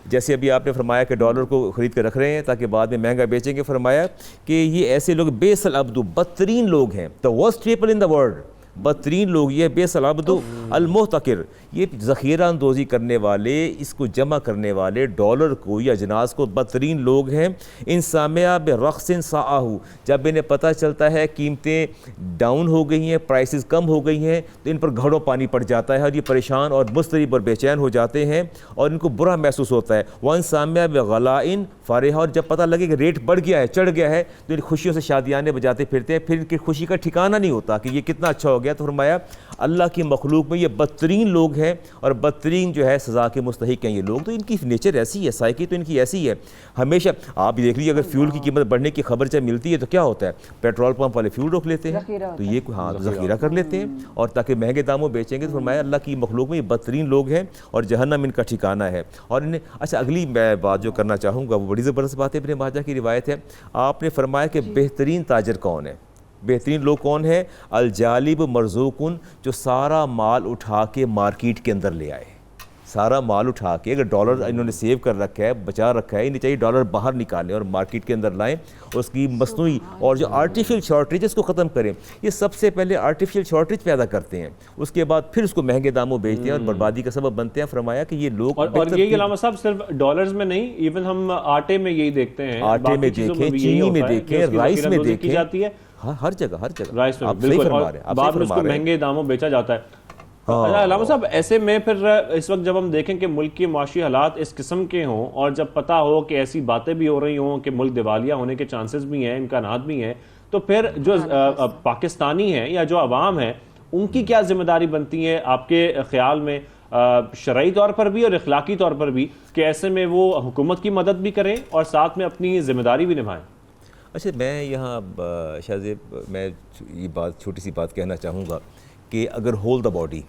जैसे अभी आपने फरमाया कि डॉलर को ख़रीद कर रख रहे हैं ताकि बाद में महंगा बेचेंगे, फरमाया कि ये ऐसे लोग बेसल अब्दु, बदतरीन लोग हैं, the worst people in the world, बदतरीन लोग ये बेसल अब्दु अल मुहतकिर, ये ज़ख़ीरा अंदोज़ी करने वाले, इसको जमा करने वाले, डॉलर को या अजनास को बदतरीन लोग हैं। इन सामिया बेरक़्सिन साअहू, जब इन्हें पता चलता है कीमतें डाउन हो गई हैं, प्राइसेस कम हो गई हैं, तो इन पर घड़ों पानी पड़ जाता है और ये परेशान और मुस्तरिब और बेचैन हो जाते हैं और इनको बुरा महसूस होता है। वन सामिया बेग़लाइन फ़ारिहा, और जब पता लगे कि रेट बढ़ गया है, चढ़ गया है, तो इन खुशियों से शादियाने बजाते फिरते हैं, फिर इनकी खुशी का ठिकाना नहीं होता कि ये कितना अच्छा हो गया, गया तो फरमाया अल्लाह की मखलूक में ये बदतरीन लोग हैं और बदतरीन जो है सज़ा के मुस्तहिक हैं ये लोग। तो इनकी नेचर ऐसी है, साइकी तो इनकी ऐसी है। हमेशा आप देख लीजिए अगर फ्यूल की कीमत बढ़ने की खबर जब मिलती है तो क्या होता है, पेट्रोल पंप वाले फ्यूल रोक लेते हैं, तो ये हाँ ज़ख़ीरा कर लेते हैं और ताकि महंगे दामों बेचेंगे। तो फरमाया अल्लाह की मखलूक में ये बदतरीन लोग हैं और जहन्नम इनका ठिकाना है। और इन्हें अच्छा अगली मैं बात जो करना चाहूँगा वो बड़ी ज़बरदस्त बात है, इब्न माजा की रिवायत है। आपने फरमाया कि बेहतरीन ताजर कौन है, बेहतरीन लोग कौन है, अल जालिब मरज़ूकुन, जो सारा माल उठा के मार्केट के अंदर ले आए, सारा माल उठा के, अगर डॉलर इन्होंने सेव कर रखा है, बचा रखा है, इन्हें चाहिए डॉलर बाहर निकालें और मार्केट के अंदर लाएं, उसकी मसनूई और जो आर्टिफिशियल शॉर्टेज को ख़त्म करें। ये सबसे पहले आर्टिफिशियल शॉर्टेज पैदा करते हैं, उसके बाद फिर उसको महंगे दामों बेचते हैं और बर्बादी का सबब बनते हैं। फरमाया कि ये लोग और ये अलामा साहब सिर्फ डॉलर्स में नहीं, इवन हम आटे में यही देखते हैं, आटे में देखें, चीनी में देखें, राइस में देखें, जाती है हर जगह राइस में, आप सही फरमा रहे हैं, बाद में उसको महंगे दामों बेचा जाता है। अलामा साहब ऐसे में फिर इस वक्त जब हम देखें कि मुल्क के माशी हालात इस किस्म के हों और जब पता हो कि ऐसी बातें भी हो रही हों कि मुल्क दिवालिया होने के चांसेस भी हैं, इम्कानात भी हैं, तो फिर जो पाकिस्तानी हैं या जो अवाम है उनकी क्या जिम्मेदारी बनती है आपके ख्याल में, शरई तौर पर भी और इखलाकी तौर पर भी, कि ऐसे में वो हुकूमत की मदद भी करें और साथ में अपनी जिम्मेदारी भी निभाएं? अच्छा मैं यहाँ शाहज़ेब मैं ये बात छोटी सी बात कहना चाहूँगा कि अगर होल द बॉडी,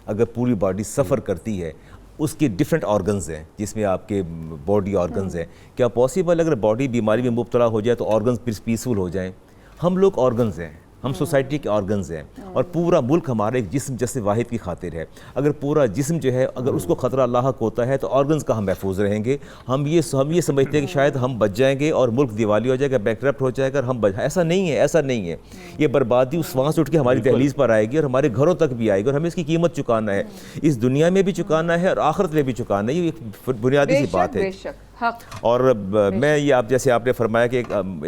अगर पूरी बॉडी सफ़र करती है, उसके डिफरेंट ऑर्गन्स हैं जिसमें आपके बॉडी ऑर्गन्स हैं, क्या पॉसिबल अगर बॉडी बीमारी में मुब्तला हो जाए तो ऑर्गन्स पीसफुल हो जाएं? हम लोग ऑर्गन्स हैं, हम सोसाइटी के ऑर्गन्स हैं और पूरा मुल्क हमारे एक जिस्म जैसे वाहिद की खातिर है। अगर पूरा जिस्म जो है अगर उसको ख़तरा लाहक होता है तो ऑर्गन्स कहाँ महफूज रहेंगे? हम ये समझते हैं कि शायद हम बच जाएंगे और मुल्क दिवाली हो जाएगा, बैंकरप्ट हो जाएगा, ऐसा नहीं है, ऐसा नहीं है। ये बर्बादी उस वहाँ से उठ के हमारी दहलीज पर आएगी और हमारे घरों तक भी आएगी और हमें इसकी कीमत चुकाना है, इस दुनिया में भी चुकाना है और आखिरत में भी चुकाना है। ये एक बुनियादी सी बात है। और मैं ये आप जैसे आपने फरमाया कि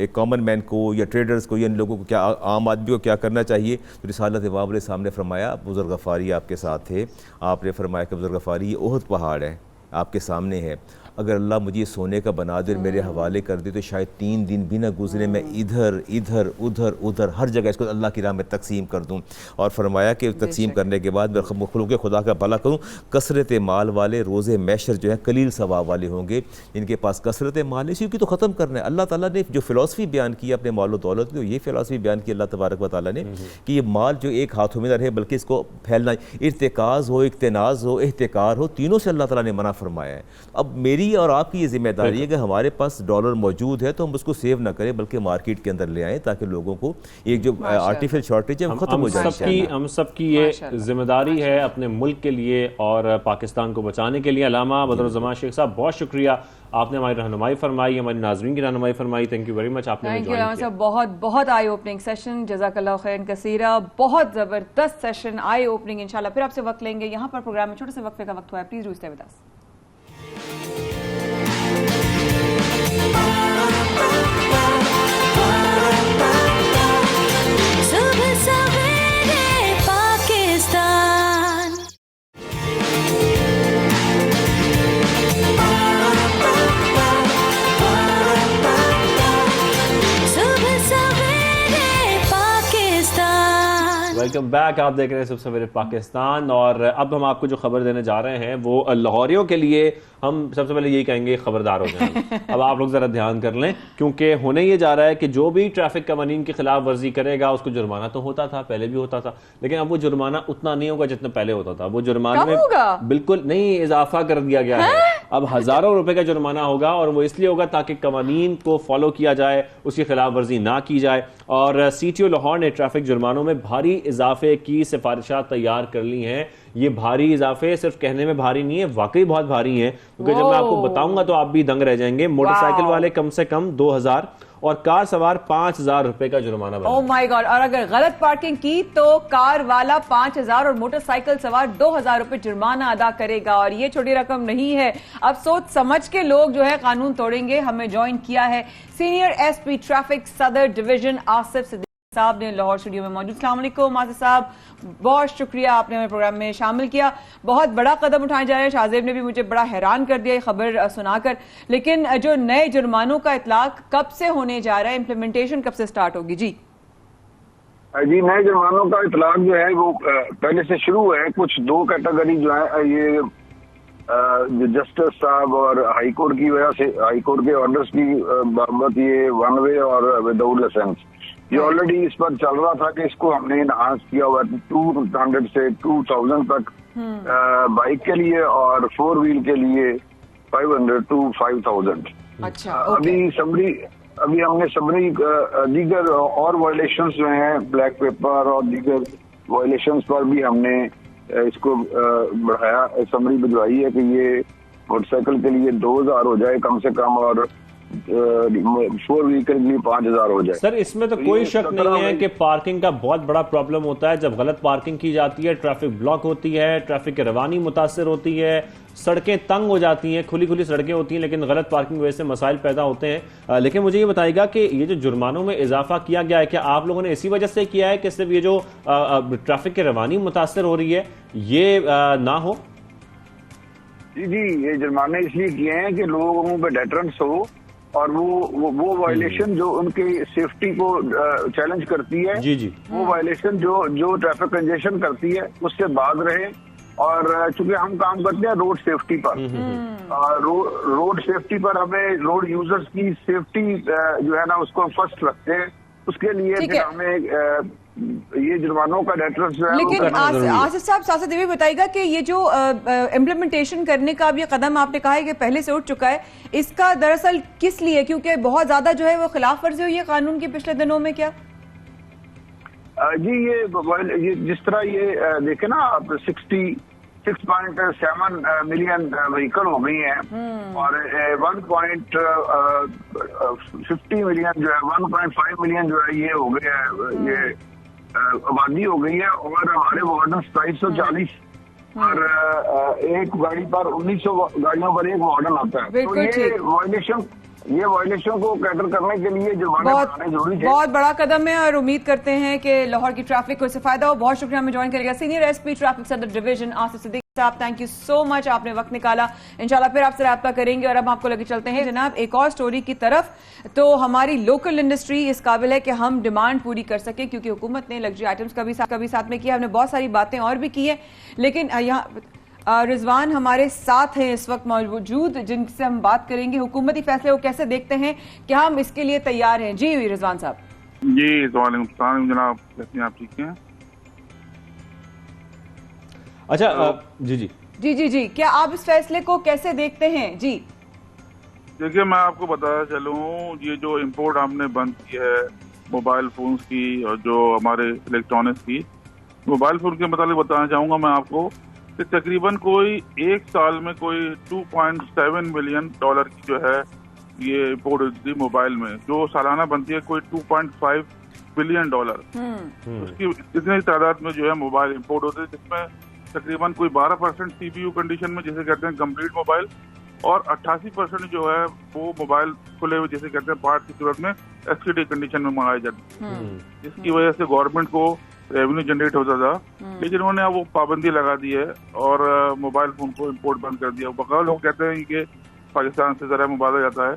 एक कॉमन मैन को या ट्रेडर्स को या इन लोगों को क्या, आम आदमी को क्या करना चाहिए, तो रिसालत वाब ने सामने फरमाया, बुज़ुर्ग गफ़ारी आपके साथ थे, आपने फरमाया कि बुज़ुर्ग गफ़ारी ये ओहद पहाड़ है आपके सामने है, अगर अल्लाह मुझे सोने का बना दे, मेरे हवाले कर दे तो शायद 3 दिन भी ना गुजरे मैं इधर इधर उधर उधर हर जगह इसको अल्लाह की राह में तकसीम कर दूँ। और फरमाया कि तकसीम करने के बाद मैं मखलूक खुदा का भला करूँ। कसरत माल वाले रोज़े मैशर जो है कलील सवाब वाले होंगे, जिनके पास कसरत माल है, इसी की तो ख़त्म करना है। अल्लाह ताला ने जो फ़िलासफ़ी बयान की अपने माल दौलत की, तो ये फ़िलासफ़ी बयान की अल्लाह तबारक व तआला ने कि ये माल जो एक हाथों में न रहे बल्कि इसको फैलना, इर्तिकाज़ हो, इक्तनाज़ हो, एहतिकार हो, तीनों से अल्लाह ताला ने मना फरमाया है। अब मेरी और आपकी ये जिम्मेदारी है कि हमारे पास डॉलर मौजूद है तो हम उसको सेव ना करें बल्कि मार्केट के अंदर ले आएं ताकि लोगों को एक जो आर्टिफिशियल शॉर्टेज है वो खत्म हो जाए। हम सबकी ये जिम्मेदारी है अपने मुल्क के लिए और पाकिस्तान को बचाने के लिए। अल्लामा बदरुज़्ज़मान शेख साहब बहुत शुक्रिया, आपने हमारी रहनुमाई फरमाई, हमारी नाज़रीन की रहनुमाई फरमाई। थैंक यू वेरी मच, आपने साहब बहुत बहुत आई ओपनिंग सेशन, जज़ाकल्लाह खैरन कसीरा, बहुत ज़बरदस्त सेशन, आई ओपनिंग। इंशाल्लाह फिर आपसे वक्त लेंगे। यहाँ पर प्रोग्राम में छोटे से वक्फे का वक्त हुआ है, please do stay with us. Welcome back, आप देख रहे हैं सबसे सवेरे पाकिस्तान। और अब हम आपको जो खबर देने जा रहे हैं वो लाहौरियों के लिए हम सबसे पहले यही कहेंगे, खबरदार हो जाएं। अब आप लोग जरा ध्यान कर लें क्योंकि होने ये जा रहा है कि जो भी ट्रैफिक कवानीन की खिलाफ वर्जी करेगा उसको जुर्माना तो होता था, पहले भी होता था, लेकिन अब वो जुर्माना उतना नहीं होगा जितना पहले होता था। वो जुर्माने में बिल्कुल नहीं, इजाफा कर दिया गया है। अब हजारों रुपए का जुर्माना होगा और वो इसलिए होगा ताकि कवानीन को फॉलो किया जाए, उसकी खिलाफ वर्जी ना की जाए। और CTO लाहौर ने ट्रैफिक जुर्मानों में भारी इजाफे की सिफारिशात तैयार कर ली हैं। ये भारी इजाफे सिर्फ कहने में भारी नहीं है, वाकई बहुत भारी हैं, क्योंकि जब मैं आपको बताऊंगा तो आप भी दंग रह जाएंगे। मोटरसाइकिल वाले कम से कम 2000 और कार सवार 5000 रुपए का जुर्माना बना। ओह माय गॉड, और अगर गलत पार्किंग की तो कार वाला 5000 और मोटरसाइकिल सवार 2000 रुपए जुर्माना अदा करेगा। और ये छोटी रकम नहीं है, अब सोच समझ के लोग जो है कानून तोड़ेंगे। हमें ज्वाइन किया है सीनियर SP ट्रैफिक सदर डिवीजन आसिफ सिद्दीकी साहब ने लाहौर स्टूडियो में मौजूद। अस्सलाम वालेकुम आसिफ साहब, बहुत शुक्रिया आपने हमें प्रोग्राम में शामिल किया। बहुत बड़ा कदम उठाए जा रहे हैं, शाहजेब ने भी मुझे बड़ा हैरान कर दिया ये खबर सुनाकर। लेकिन जो नए जुर्मानों का इतलाक कब से होने जा रहा है, इंप्लीमेंटेशन कब से स्टार्ट होगी? जी जी, नए जुर्मानों का इतलाक जो है वो पहले से शुरू है। कुछ 2 कैटेगरी जो है ये जो जस्टिस साहब और हाई कोर्ट की वजह से, हाई कोर्ट के ऑर्डर्स की बाबत, ये वन वे और विदाउट लाइसेंस, ये ऑलरेडी इस पर चल रहा था कि इसको हमने इनहांस किया हुआ 200 से 2000 तक बाइक के लिए और 4 व्हील के लिए 500 to 5000। अच्छा, अभी हमने समरी दीगर और वायलेशंस जो हैं, ब्लैक पेपर और दीगर वायलेशंस पर भी हमने इसको बढ़ाया, समरी भिजवाई है कि ये मोटरसाइकिल के लिए 2000 हो जाए कम से कम और 4 व्हील के लिए 5000 हो जाए। सर, इसमें तो कोई शक नहीं है कि पार्किंग का बहुत बड़ा प्रॉब्लम होता है। जब गलत पार्किंग की जाती है, ट्रैफिक ब्लॉक होती है, ट्रैफिक की रवानी मुतासर होती है, सड़कें तंग हो जाती हैं, खुली खुली सड़कें होती हैं, लेकिन गलत पार्किंग की वजह से मसाइल पैदा होते हैं। लेकिन मुझे ये बताइएगा कि ये जो जुर्मानों में इजाफा किया गया है, क्या आप लोगों ने इसी वजह से किया है कि सिर्फ ये जो ट्रैफिक की रवानी मुतासर हो रही है ये ना हो? जी, ये जुर्माने इसलिए किए हैं कि लोगों पे डेटरेंस हो और वो वायलेशन जो उनकी सेफ्टी को चैलेंज करती है, जी, वो वायलेशन जो ट्रैफिक कंजेशन करती है उससे बाज रहे। और चूंकि हम काम करते हैं रोड सेफ्टी पर, रोड सेफ्टी पर हमें रोड यूजर्स की सेफ्टी जो है ना उसको फर्स्ट रखते हैं, उसके लिए फिर हमें ये जुर्मानों का डेटरेंस जो है। लेकिन आसिफ साहब, साथ ये भी बताइएगा कि ये जो इम्प्लीमेंटेशन करने का भी कदम आपने कहा है कि पहले से उठ चुका है, इसका दरअसल किस लिए? क्योंकि बहुत ज्यादा जो है वो खिलाफ वर्जी हुई है कानून की पिछले दिनों में। क्या जी, ये जिस तरह ये देखे ना आप 66.7 मिलियन व्हीकल हो गई हैं और 1.50 मिलियन जो है, 1.5 मिलियन जो है ये हो गया है, ये आबादी हो गई है। और हमारे वार्डन 240 और एक गाड़ी पर 1900 गाड़ियों पर एक वार्डन आता है। तो ये वायलेशन को कैटर करने के लिए जुर्माने बनाने जरूरी है। बहुत बड़ा कदम है और उम्मीद करते हैं कि लाहौर की ट्रैफिक को इससे फायदा हो। बहुत शुक्रिया हमें ज्वाइन करेगा सिनियर एसपी ट्रैफिक सदर डिवीजन आसिफ सिद्दीकी साहब। थैंक यू सो मच, आपने वक्त निकाला। इंशाल्लाह फिर आपसे राब्ता करेंगे। और अब आपको लेके चलते हैं जनाब एक और स्टोरी की तरफ। तो हमारी लोकल इंडस्ट्री इस काबिल है कि हम डिमांड पूरी कर सके, क्योंकि हुकूमत ने लग्जरी आइटम्स का भी साथ में किया, हमने बहुत सारी बातें और भी की है। लेकिन यहाँ रिजवान हमारे साथ हैं इस वक्त मौजूद, जिनसे हम बात करेंगे हुकूमती फैसले को कैसे देखते हैं, क्या हम इसके लिए तैयार हैं। जी रिजवान साहब। जी, वालेकुम सलाम जनाब, कैसे हैं आप? ठीक हैं? अच्छा, जी, क्या आप इस फैसले को कैसे देखते हैं? जी देखिए, मैं आपको बताया चलूं, ये जो इम्पोर्ट हमने बंद की है मोबाइल फोन्स की और जो हमारे इलेक्ट्रॉनिक्स की, मोबाइल फोन के मतलब बताना चाहूंगा मैं आपको कि तकरीबन कोई एक साल में कोई 2.7 मिलियन डॉलर की जो है ये इम्पोर्ट होती है मोबाइल में, जो सालाना बनती है कोई 2.5 बिलियन डॉलर। उसकी इतनी तादाद में जो है मोबाइल इम्पोर्ट होते हैं, जिसमें तकरीबन कोई 12% CPU कंडीशन में, जिसे कहते हैं कंप्लीट मोबाइल, और 88% जो है वो मोबाइल खुले हुए, जिसे कहते हैं पार्ट की सूरत में SCD कंडीशन में मंगाए जाते हैं। जिसकी वजह से गवर्नमेंट को रेवेन्यू जनरेट होता था, लेकिन उन्होंने अब वो पाबंदी लगा दी है और मोबाइल फोन को इम्पोर्ट बंद कर दिया। बकाल लोग कहते हैं कि पाकिस्तान से जरा मुबादा जाता है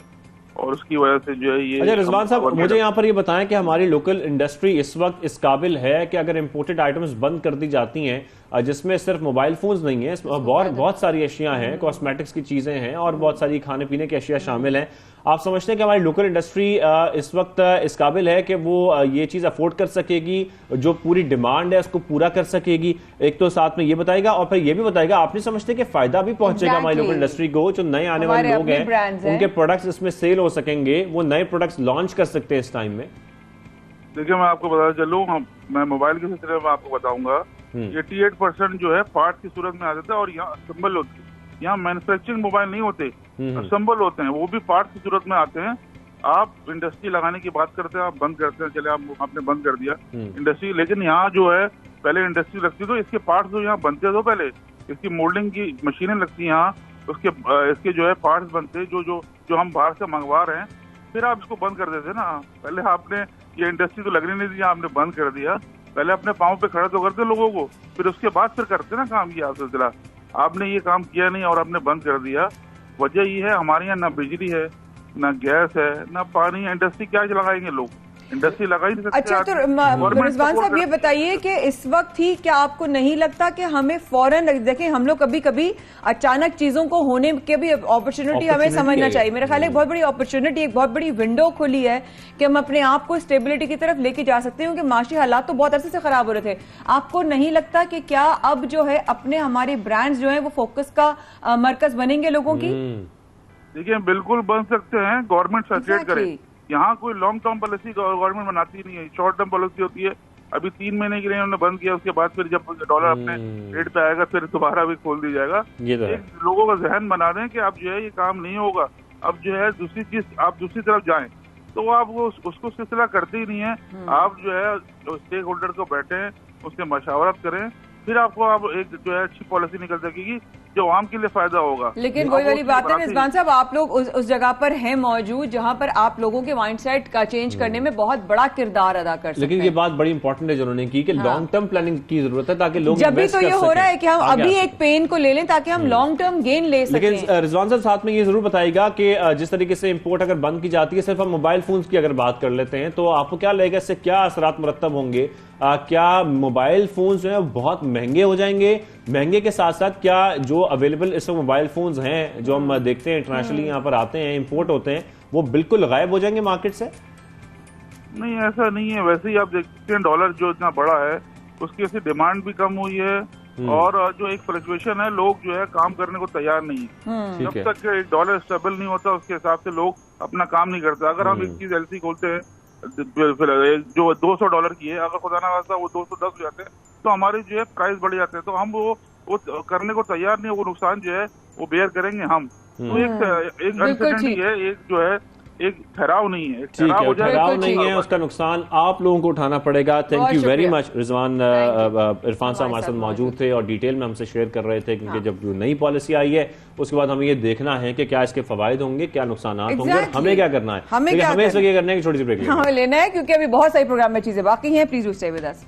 और उसकी वजह से जो है ये। अच्छा रिजवान साहब, मुझे यहाँ पर ये बताएं कि हमारी लोकल इंडस्ट्री इस वक्त इस काबिल है कि अगर इम्पोर्टेड आइटम्स बंद कर दी जाती हैं, जिसमें सिर्फ मोबाइल फोन्स नहीं है, बहुत सारी अशिया हैं, कॉस्मेटिक्स की चीजें हैं और बहुत सारी खाने पीने की अशिया शामिल हैं, आप समझते हैं कि हमारी लोकल इंडस्ट्री इस वक्त इस काबिल है कि वो ये चीज अफोर्ड कर सकेगी, जो पूरी डिमांड है उसको पूरा कर सकेगी? एक तो साथ में ये बताएगा और फिर ये भी बताएगा, आप नहीं समझते कि फायदा भी पहुंचेगा हमारी लोकल इंडस्ट्री को? जो नए आने वाले लोग हैं उनके प्रोडक्ट्स इसमें सेल हो सकेंगे, वो नए प्रोडक्ट्स लॉन्च कर सकते हैं इस टाइम में। देखिए, मैं आपको बता चलूं, मैं मोबाइल के सिलसिले में आपको बताऊंगा, 88% जो है पार्ट की सूरत में आ जाता है और यहाँ असेंबल होती है। यहाँ मैन्युफैक्चरिंग मोबाइल नहीं होते, असेंबल होते हैं, वो भी पार्ट की सूरत में आते हैं। आप इंडस्ट्री लगाने की बात करते हैं, आप बंद करते हैं, चले आपने बंद कर दिया इंडस्ट्री, लेकिन यहाँ जो है पहले इंडस्ट्री लगती तो इसके पार्ट्स जो यहाँ बनते तो पहले इसकी मोल्डिंग की मशीनें लगती हैं यहाँ, उसके इसके जो है पार्ट्स बनते जो हम बाहर से मंगवा रहे हैं, फिर आप इसको बंद कर देते ना। पहले आपने ये इंडस्ट्री तो लगने नहीं दी, आपने बंद कर दिया। पहले अपने पाँव पे खड़ा तो करते लोगों को, फिर उसके बाद फिर करते ना काम। ये सिलसिला आपने ये काम किया नहीं और आपने बंद कर दिया। वजह ये है, हमारे यहाँ ना बिजली है, ना गैस है, ना पानी है, इंडस्ट्री क्या लगाएंगे लोग? इंडस्ट्री लगा ही नहीं सकते। अच्छा, तो रिजवान साहब ये बताइए कि इस वक्त ही क्या आपको नहीं लगता कि हमें फौरन, देखिए हम लोग कभी कभी अचानक चीजों को होने के भी अपॉर्चुनिटी हमें समझना चाहिए। मेरा ख्याल है एक बहुत बड़ी अपॉर्चुनिटी, एक बहुत बड़ी विंडो खुली है कि हम अपने आप को स्टेबिलिटी की तरफ लेके जा सकते हैं, क्योंकि माशी हालात तो बहुत अरसे से खराब हो रहे थे। आपको नहीं लगता कि क्या अब जो है अपने हमारे ब्रांड्स जो है वो फोकस का मरकज बनेंगे लोगों की? देखिए बिल्कुल बन सकते हैं, गवर्नमेंट सचेत करे। यहाँ कोई लॉन्ग टर्म पॉलिसी गवर्नमेंट बनाती नहीं है, शॉर्ट टर्म पॉलिसी होती है। अभी 3 महीने के लिए उन्होंने बंद किया, उसके बाद फिर जब डॉलर अपने रेट पे आएगा फिर दोबारा भी खोल दिया जाएगा। एक लोगों का जहन बना दें कि अब जो है ये काम नहीं होगा, अब जो है दूसरी चीज आप दूसरी तरफ जाएं, तो आप वो उसको सिलसिला करते ही नहीं है। आप जो है स्टेक होल्डर को बैठे उससे मशावरत करें, फिर आपको आप एक जो है अच्छी पॉलिसी निकल सकेगी जो आम के लिए फायदा होगा। लेकिन वही वाली बात है रिजवान साहब, आप लोग उस जगह पर हैं मौजूद जहां पर आप लोगों के माइंडसेट का चेंज करने में बहुत बड़ा किरदार अदा कर सकते हैं। लेकिन ये बात बड़ी इंपॉर्टेंट है जो उन्होंने की कि लॉन्ग टर्म प्लानिंग की जरूरत है, ताकि लोग जब भी तो ये हो रहा है कि हम अभी एक पेन को ले लें ताकि हम लॉन्ग टर्म गेन ले सकें। लेकिन रिजवान साहब साथ में ये जरूर बताइएगा कि जिस तरीके से इंपोर्ट अगर बंद की जाती है, सिर्फ हम मोबाइल फोन्स की अगर बात कर लेते हैं, तो आपको क्या लगेगा इससे क्या असरात मुरत्तब होंगे? क्या मोबाइल फोन्स जो है बहुत महंगे हो जाएंगे? महंगे के साथ साथ क्या जो अवेलेबल इस वक्त मोबाइल फोन्स हैं जो हम देखते हैं इंटरनेशनली यहाँ पर आते हैं, इंपोर्ट होते हैं, वो बिल्कुल गायब हो जाएंगे मार्केट से? नहीं, ऐसा नहीं है। वैसे ही आप देखते हैं डॉलर जो इतना बड़ा है उसकी ऐसी डिमांड भी कम हुई है, और जो एक फ्लक्चुएशन है, लोग जो है काम करने को तैयार नहीं है। जब तक एक डॉलर स्टेबल नहीं होता उसके हिसाब से लोग अपना काम नहीं करते। अगर हम एक चीज एलसी खोलते हैं जो $200 की है, अगर खुदा ना खास्ता वो 210 हो जाते हैं तो हमारे जो है प्राइस बढ़ जाते हैं, तो हम वो करने को तैयार नहीं है। वो नुकसान जो है वो बेयर करेंगे हम। तो एक अनसर्टेनिटी है, एक जो है एक ठहराव नहीं है, ठहराव नहीं है, उसका नुकसान आप लोगों को उठाना पड़ेगा। Thank you very much Rizwan. Irfan साहब हमारे साथ मौजूद थे और डिटेल में हमसे शेयर कर रहे थे, क्योंकि जब जो नई पॉलिसी आई है उसके बाद हमें ये देखना है कि क्या इसके फवायद होंगे, क्या नुकसान होंगे, और हमें क्या करना है। हमें इस वक्त ये करना है कि छोटी सी ब्रेक हमें लेना है, क्योंकि अभी बहुत सारी प्रोग्राम में चीजें बाकी हैं। Please do stay with us.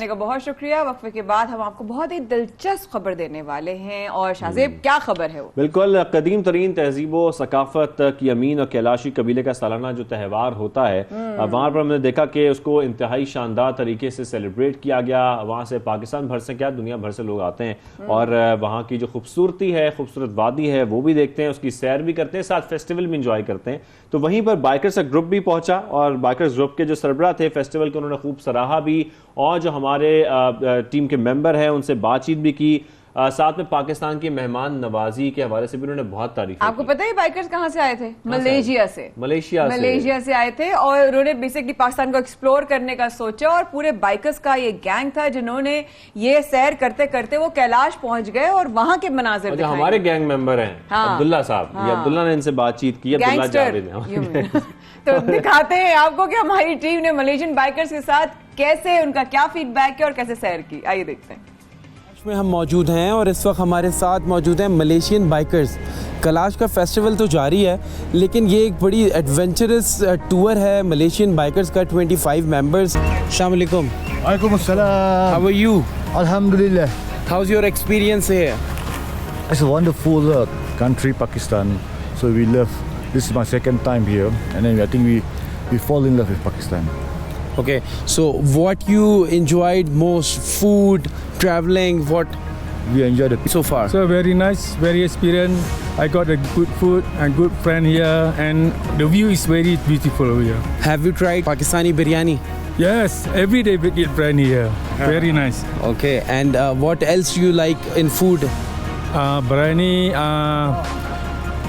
का बहुत शुक्रिया। वक्फे के बाद हम आपको बहुत ही दिलचस्प खबर देने वाले हैं, और शाहजेब क्या खबर है वो? बिल्कुल, कदीम तरीन तहजीब व सकाफत की अमीन और कैलाशी कबीले का सालाना जो त्यौहार होता है, वहाँ पर हमने देखा कि उसको इंतहाई शानदार तरीके से सेलिब्रेट किया गया। वहाँ से पाकिस्तान भर से क्या दुनिया भर से लोग आते हैं और वहाँ की जो खूबसूरती है, खूबसूरत वादी है, वो भी देखते हैं, उसकी सैर भी करते हैं, साथ फेस्टिवल भी इंजॉय करते हैं। तो वहीं पर बाइकर्स का ग्रुप भी पहुंचा और बाइकर्स ग्रुप के जो सरबराह थे फेस्टिवल के, उन्होंने खूब सराहा भी, और जो हमारे टीम के मेंबर हैं उनसे बातचीत भी की। साथ में पाकिस्तान की मेहमान नवाजी के हवाले से भी उन्होंने बहुत तारीफ की। आपको पता है बाइकर्स कहाँ से आए थे? मलेशिया से आए थे, और उन्होंने बेसिकली पाकिस्तान को एक्सप्लोर करने का सोचा, और पूरे बाइकर्स का ये गैंग था जिन्होंने ये सैर करते करते वो कैलाश पहुंच गए और वहां के मनाजिर दिखाए। हमारे गैंग मेंबर हैं अब्दुल्ला साहब, अब्दुल्ला ने इनसे बातचीत की। अब्दुल्ला जावेद तो दिखाते हैं आपको कि हमारी टीम ने मलेशियन बाइकर्स के साथ कैसे, उनका क्या फीडबैक है और कैसे सैर की। आइए देखते हैं। में हम मौजूद हैं और इस वक्त हमारे साथ मौजूद हैं मलेशियन बाइकर्स। कैलाश का फेस्टिवल तो जारी है, लेकिन ये एक बड़ी एडवेंचरस टूर है मलेशियन बाइकर्स का। 25 मेंबर्स। अस्सलाम वालेकुम। वालेकुम अस्सलाम। How are you? Alhamdulillah. How's your experience here? It's a wonderful country, Pakistan. So we love. This is my second time here, and then I think we fall in love with Pakistan. Okay, so what you enjoyed most? Food, traveling, what? We enjoyed it So far. So very nice, very experienced. I got a good food and good friend here, and the view is very beautiful here. Have you tried Pakistani biryani? Yes, every day we eat biryani here. Very nice. Okay, and what else you like in food? Biryani,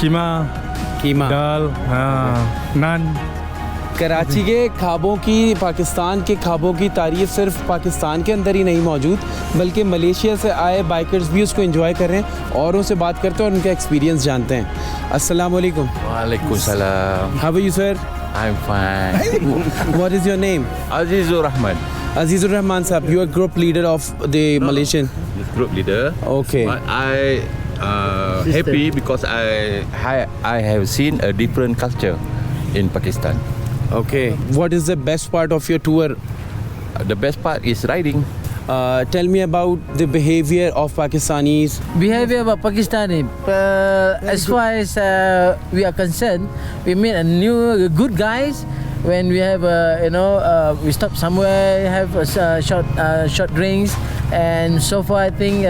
Keema. dal, naan. Karachi के ख्वाबों की, पाकिस्तान के ख्वाबों की तारीफ सिर्फ पाकिस्तान के अंदर ही नहीं मौजूद, बल्कि मलेशिया से आए बाइकर्स भी उसको एंजॉय कर रहे हैं, और उनसे बात करते हैं और उनका एक्सपीरियंस जानते हैं। अस्सलाम वालेकुम। वालेकुम सलाम। How are you sir? I am fine. What is your name? Azizur Rahman. Azizur Rahman sahab, you are group leader of the Malaysian. group leader. Okay. But I happy because I have seen a different culture in Pakistan. Okay. What is the best part of your tour? The best part is riding. Tell me about the behavior of Pakistanis. Behavior of Pakistani, as far as we are concerned, we meet a new good guys when we have we stop somewhere, have short drinks, and so far I think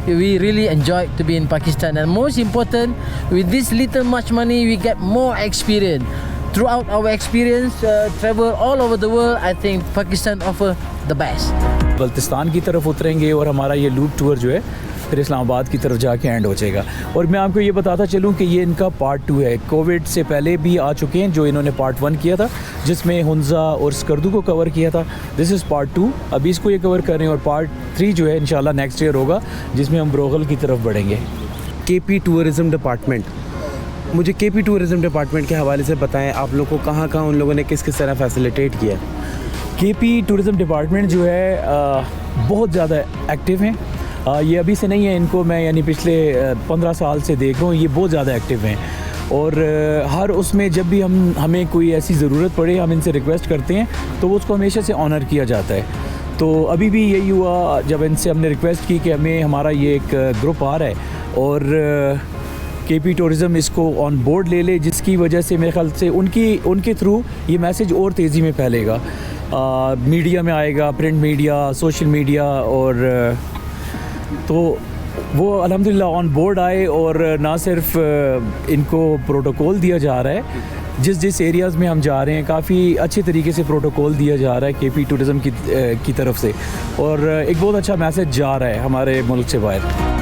we really enjoy to be in Pakistan. And most important, with this little much money, we get more experience. Throughout our experience, travel all over the world, I think Pakistan offer the best. Baltistan की तरफ उतरेंगे और हमारा ये loop tour जो है फिर इस्लामाबाद की तरफ जाके एंड हो जाएगा। और मैं आपको ये बताता चलूँ कि ये इनका पार्ट 2 है। कोविड से पहले भी आ चुके हैं जो इन्होंने पार्ट 1 किया था, जिसमें हुंजा और स्कर्दू को कवर किया था। दिस इज़ पार्ट 2, अभी इसको ये कवर कर रहे हैं। और पार्ट 3 जो है इंशाल्लाह नेक्स्ट ईयर होगा, जिसमें हम ब्रोगल की तरफ बढ़ेंगे। KP टूरिज़्म डिपार्टमेंट, मुझे KP टूरिज़्म डिपार्टमेंट के हवाले से बताएं, आप लोग को कहाँ कहाँ उन लोगों ने किस किस तरह फैसिलिटेट किया है? KP टूरिज़्म डिपार्टमेंट जो है बहुत ज़्यादा एक्टिव हैं। ये अभी से नहीं है, इनको मैं यानी पिछले 15 साल से देख रहा हूँ, ये बहुत ज़्यादा एक्टिव हैं। और हर उसमें जब भी हमें कोई ऐसी ज़रूरत पड़े, हम इनसे रिक्वेस्ट करते हैं तो उसको हमेशा से ऑनर किया जाता है। तो अभी भी यही हुआ जब इनसे हमने रिक्वेस्ट की कि हमें हमारा ये एक ग्रुप आ रहा है और KP टूरिज़्म इसको ऑन बोर्ड ले ले, जिसकी वजह से मेरे ख्याल से उनके थ्रू ये मैसेज और तेज़ी में फैलेगा, मीडिया में आएगा, प्रिंट मीडिया, सोशल मीडिया। और तो वो अल्हम्दुलिल्लाह ऑन बोर्ड आए और ना सिर्फ इनको प्रोटोकॉल दिया जा रहा है, जिस एरियाज़ में हम जा रहे हैं काफ़ी अच्छे तरीके से प्रोटोकॉल दिया जा रहा है KP टूरिज़्म की तरफ से, और एक बहुत अच्छा मैसेज जा रहा है हमारे मुल्क से बाहर।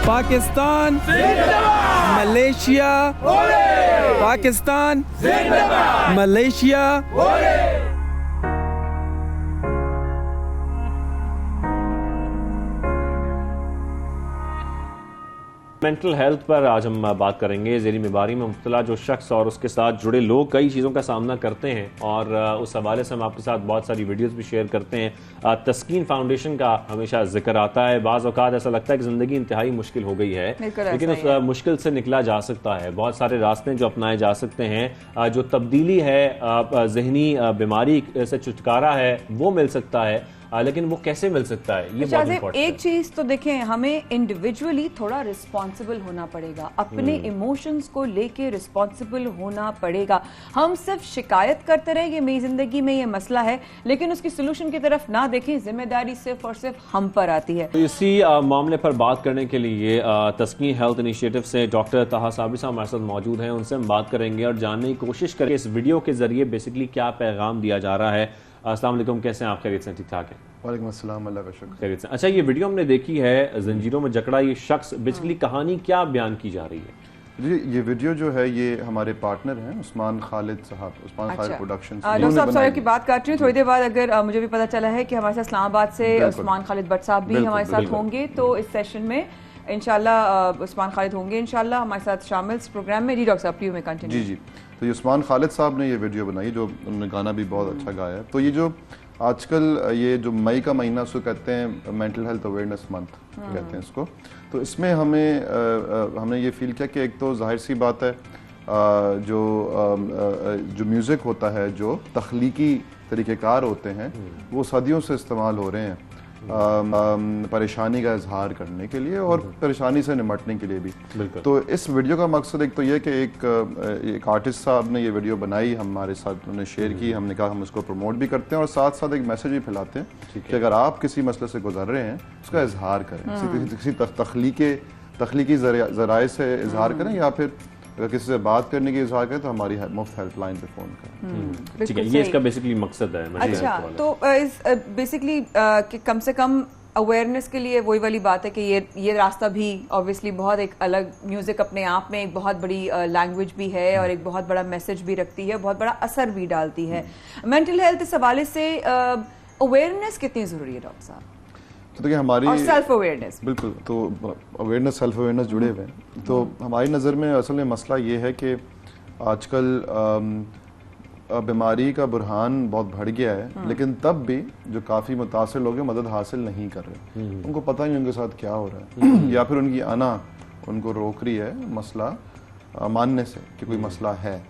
Pakistan Malaysia, Pakistan Malaysia. Mental health पर आज हम बात करेंगे। ज़हनी बीमारी में मुब्तला जो शख्स और उसके साथ जुड़े लोग कई चीज़ों का सामना करते हैं, और उस हवाले से हम आपके साथ बहुत सारी वीडियोस भी शेयर करते हैं। तस्कीन फाउंडेशन का हमेशा जिक्र आता है। बाज़ औक़ात ऐसा लगता है कि ज़िंदगी इंतहाई मुश्किल हो गई है, लेकिन उस मुश्किल से निकला जा सकता है। बहुत सारे रास्ते जो अपनाए जा सकते हैं, जो तब्दीली है, ज़हनी बीमारी से छुटकारा है, वो मिल सकता है। लेकिन वो कैसे मिल सकता है, ये बहुत इंपॉर्टेंट है। एक चीज तो देखें, हमें इंडिविजुअली थोड़ा रिस्पॉन्सिबल होना पड़ेगा, अपने इमोशंस को लेके रिस्पॉन्सिबल होना पड़ेगा। हम सिर्फ शिकायत करते रहे कि मेरी जिंदगी में ये मसला है, लेकिन उसकी सोल्यूशन की तरफ ना देखें, जिम्मेदारी सिर्फ और सिर्फ हम पर आती है। तो इसी मामले पर बात करने के लिए तस्कीन हेल्थ इनिशिएटिव से डॉक्टर ताहा साबिर साहब हमारे साथ मौजूद हैं। उनसे हम बात करेंगे और जानने की कोशिश करेंगे इस वीडियो के जरिए बेसिकली क्या पैगाम दिया जा रहा है। अस्सलाम वालेकुम, कैसे हैं आप? खैरियत से? ठीक ठाक है? वालेकुम अस्सलाम, अल्लाह का शुक्र। खैरियत से। अच्छा, ये वीडियो हमने देखी है, जंजीरों में जकड़ा ये शख्स, बेसिकली कहानी क्या बयान की जा रही है? जी, ये वीडियो जो है ये हमारे पार्टनर हैं उस्मान खालिद साहब, उस्मान खालिद प्रोडक्शन। डॉक्टर साहब सॉरी की बात काट रही हूँ, थोड़ी देर बाद अगर मुझे भी पता चला है कि हमारे साथ इस्लामाबाद से उस्मान खालिद भट्ट साहब भी हमारे साथ होंगे, तो इस सेशन में इंशाल्लाह उस्मान खालिद होंगे इंशाल्लाह हमारे साथ शामिल इस प्रोग्राम में। जी डॉक्टर साहब, प्लीज में कंटिन्यू। जी, तो ये उस्मान खालिद साहब ने ये वीडियो बनाई, जो उन्होंने गाना भी बहुत अच्छा गाया है। तो ये जो आजकल ये जो मई का महीना उसको कहते हैं मेंटल हेल्थ अवेयरनेस मंथ कहते हैं इसको। तो इसमें हमने ये फील किया कि एक तो जाहिर सी बात है जो म्यूज़िक होता है, जो तख्लीकी तरीक़ेकार होते हैं, वो सदियों से इस्तेमाल हो रहे हैं परेशानी का इजहार करने के लिए और परेशानी से निमटने के लिए भी। तो इस वीडियो का मकसद एक तो यह कि एक आर्टिस्ट साहब ने ये वीडियो बनाई, हमारे साथ उन्होंने शेयर की, हमने कहा हम उसको प्रमोट भी करते हैं और साथ साथ एक मैसेज भी फैलाते हैं कि अगर आप किसी मसले से गुजर रहे हैं उसका इजहार करें, किसी तख्लीकी ज़राए से इजहार करें, या फिर अगर किसी से बात करने की इज़हार करें तो हमारी मुफ्त हेल्पलाइन पे फ़ोन करें। ठीक है, ये इसका बेसिकली मकसद है। अच्छा, तो इस बेसिकली कि कम से कम अवेयरनेस के लिए वही वाली बात है कि ये रास्ता भी ऑब्वियसली बहुत एक अलग, म्यूजिक अपने आप में एक बहुत बड़ी लैंग्वेज भी है और एक बहुत बड़ा मैसेज भी रखती है, बहुत बड़ा असर भी डालती है। मेंटल हेल्थ इस हवाले से अवेयरनेस कितनी ज़रूरी है डॉक्टर साहब? तो देखिए हमारी और सेल्फ अवेयरनेस, बिल्कुल, तो अवेयरनेस सेल्फ अवेयरनेस जुड़े हुए हैं। तो हमारी नज़र में असल में मसला ये है कि आजकल बीमारी का बुरहान बहुत बढ़ गया है, लेकिन तब भी जो काफ़ी मुतासर लोग हैं मदद हासिल नहीं कर रहे, उनको पता नहीं उनके साथ क्या हो रहा है या फिर उनकी आना उनको रोक रही है मसला मानने से कि कोई मसला है,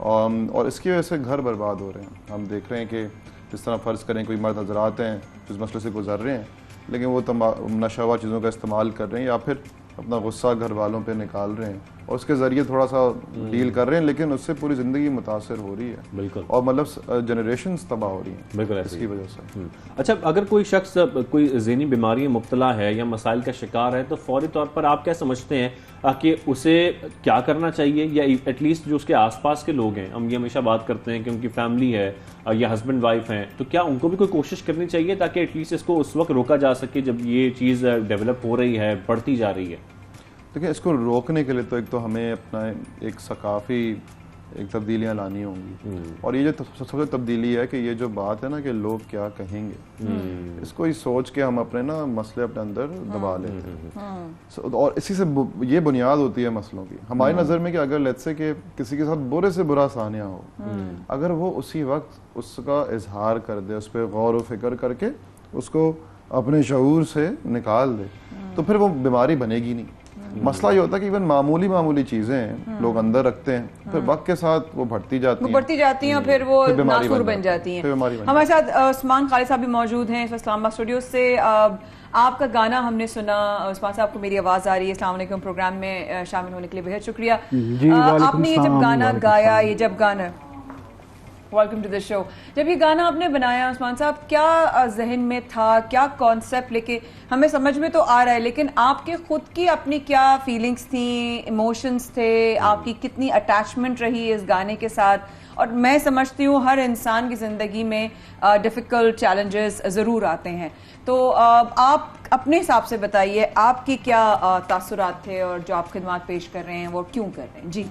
और इसकी वजह से घर बर्बाद हो रहे हैं। हम देख रहे हैं कि जिस तरह फ़र्ज़ करें कोई मर्द नजर आते हैं जिस मसले से गुजर रहे हैं, लेकिन वो नशावा चीज़ों का इस्तेमाल कर रहे हैं या फिर अपना गुस्सा घर वालों पे निकाल रहे हैं और उसके ज़रिए थोड़ा सा डील कर रहे हैं, लेकिन उससे पूरी ज़िंदगी मुतासर हो रही है। बिल्कुल। और मतलब जनरेशंस तबाह हो रही हैं बिल्कुल इसकी वजह से। अच्छा, अगर कोई शख्स कोई ज़हनी बीमारी में मुब्तला है या मसाइल का शिकार है तो फौरी तौर पर आप क्या समझते हैं कि उसे क्या करना चाहिए, या एटलीस्ट जो उसके आसपास के लोग हैं, हम ये हमेशा बात करते हैं कि उनकी फैमिली है या हस्बैंड वाइफ हैं, तो क्या उनको भी कोई कोशिश करनी चाहिए ताकि एटलीस्ट इसको उस वक्त रोका जा सके जब ये चीज़ डेवलप हो रही है, बढ़ती जा रही है? देखिए, इसको रोकने के लिए तो एक तो हमें अपना एक सकाफ़ी एक तब्दीलियाँ लानी होंगी, और ये जो सबसे तब्दीली है कि ये जो बात है ना कि लोग क्या कहेंगे, इसको ही सोच के हम अपने ना मसले अपने अंदर दबा लेते हैं, और इसी से ये बुनियाद होती है मसलों की हमारी नज़र में कि अगर लेट्स से कि किसी के साथ बुरे से बुरा सानिया हो, अगर वो उसी वक्त उसका इजहार कर दे, उस पर गौर व फिक्र करके उसको अपने शऊर से निकाल दे, तो फिर वो बीमारी बनेगी नहीं। मसला ये होता है कि इवन मामूली चीजें लोग अंदर रखते हैं, फिर वक्त के साथ वो बढ़ती जाती हैं, फिर वो नासूर बन जाती हैं। हमारे साथ उस्मान खालिद साहब भी मौजूद हैं इस्लामाबाद स्टूडियो से। आपका गाना हमने सुना, उस्मान साहब को मेरी आवाज़ आ रही है, अस्सलाम वालेकुम, प्रोग्राम में शामिल होने के लिए बेहद शुक्रिया। आपने ये जब गाना गाया, वेलकम टू द शो, जब ये गाना आपने बनाया उस्मान साहब, क्या जहन में था, क्या कॉन्सेप्ट लेके, हमें समझ में तो आ रहा है, लेकिन आपके खुद की अपनी क्या फीलिंग्स थी, इमोशंस थे, आपकी कितनी अटैचमेंट रही इस गाने के साथ? और मैं समझती हूँ हर इंसान की ज़िंदगी में डिफ़िकल्ट चैलेंजेस ज़रूर आते हैं, तो आप अपने हिसाब से बताइए आपकी क्या तासुरात थे और जो आप खिदमत पेश कर रहे हैं वो क्यों कर रहे हैं? जी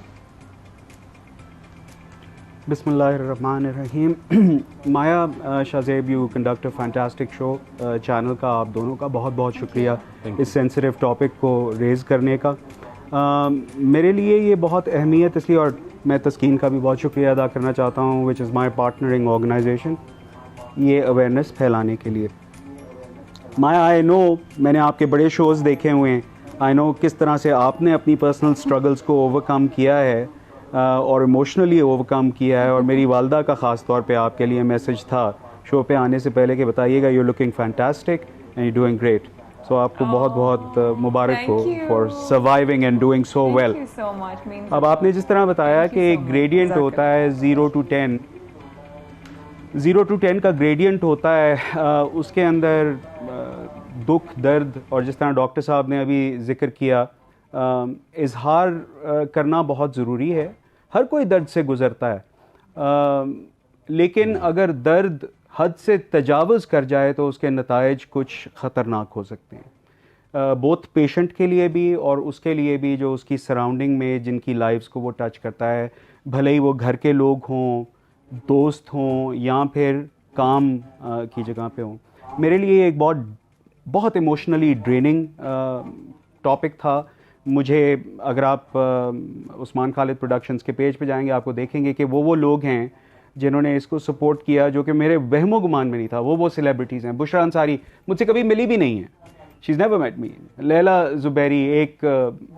बिस्मिल्लाहिर्रहमानिर्रहीम। Maya Shazeb, you conduct a fantastic show. Channel का आप दोनों का बहुत बहुत शुक्रिया इस सेंसिटिव टॉपिक को रेज़ करने का। मेरे लिए ये बहुत अहमियत इसलिए, और मैं तस्कीन का भी बहुत शुक्रिया अदा करना चाहता हूँ, which is my partnering organisation, ये अवेयरनेस फैलाने के लिए। माया, आई नो, मैंने आपके बड़े शोज़ देखे हुए हैं, आई नो किस तरह से आपने अपनी पर्सनल स्ट्रगल्स को ओवरकम किया है और इमोशनली ओवरकम किया है, और मेरी वालदा का ख़ास तौर पे आपके लिए मैसेज था शो पे आने से पहले कि बताइएगा you looking fantastic and you doing great. So आपको बहुत बहुत मुबारक हो for surviving and doing so well. अब आपने जिस तरह बताया कि एक ग्रेडियंट होता है 0 to 10, 0 to 10 का ग्रेडियंट होता है, उसके अंदर दुख, दर्द, और जिस तरह डॉक्टर साहब ने अभी जिक्र किया, इजहार करना बहुत ज़रूरी है। हर कोई दर्द से गुज़रता है, लेकिन अगर दर्द हद से तजावुज़ कर जाए तो उसके नताइज कुछ ख़तरनाक हो सकते हैं, बोथ पेशेंट के लिए भी और उसके लिए भी जो उसकी सराउंडिंग में जिनकी लाइफ्स को वो टच करता है, भले ही वो घर के लोग हों, दोस्त हों, या फिर काम की जगह पे हों। मेरे लिए एक बहुत इमोशनली ड्रेनिंग टॉपिक था। मुझे, अगर आप उस्मान खालिद प्रोडक्शंस के पेज पे जाएंगे, आपको देखेंगे कि वो लोग हैं जिन्होंने इसको सपोर्ट किया, जो कि मेरे वहमो गुमान में नहीं था। वो सेलिब्रिटीज़ हैं। बुशरा अंसारी मुझसे कभी मिली भी नहीं है, she is never met me. Laila Zubairi, एक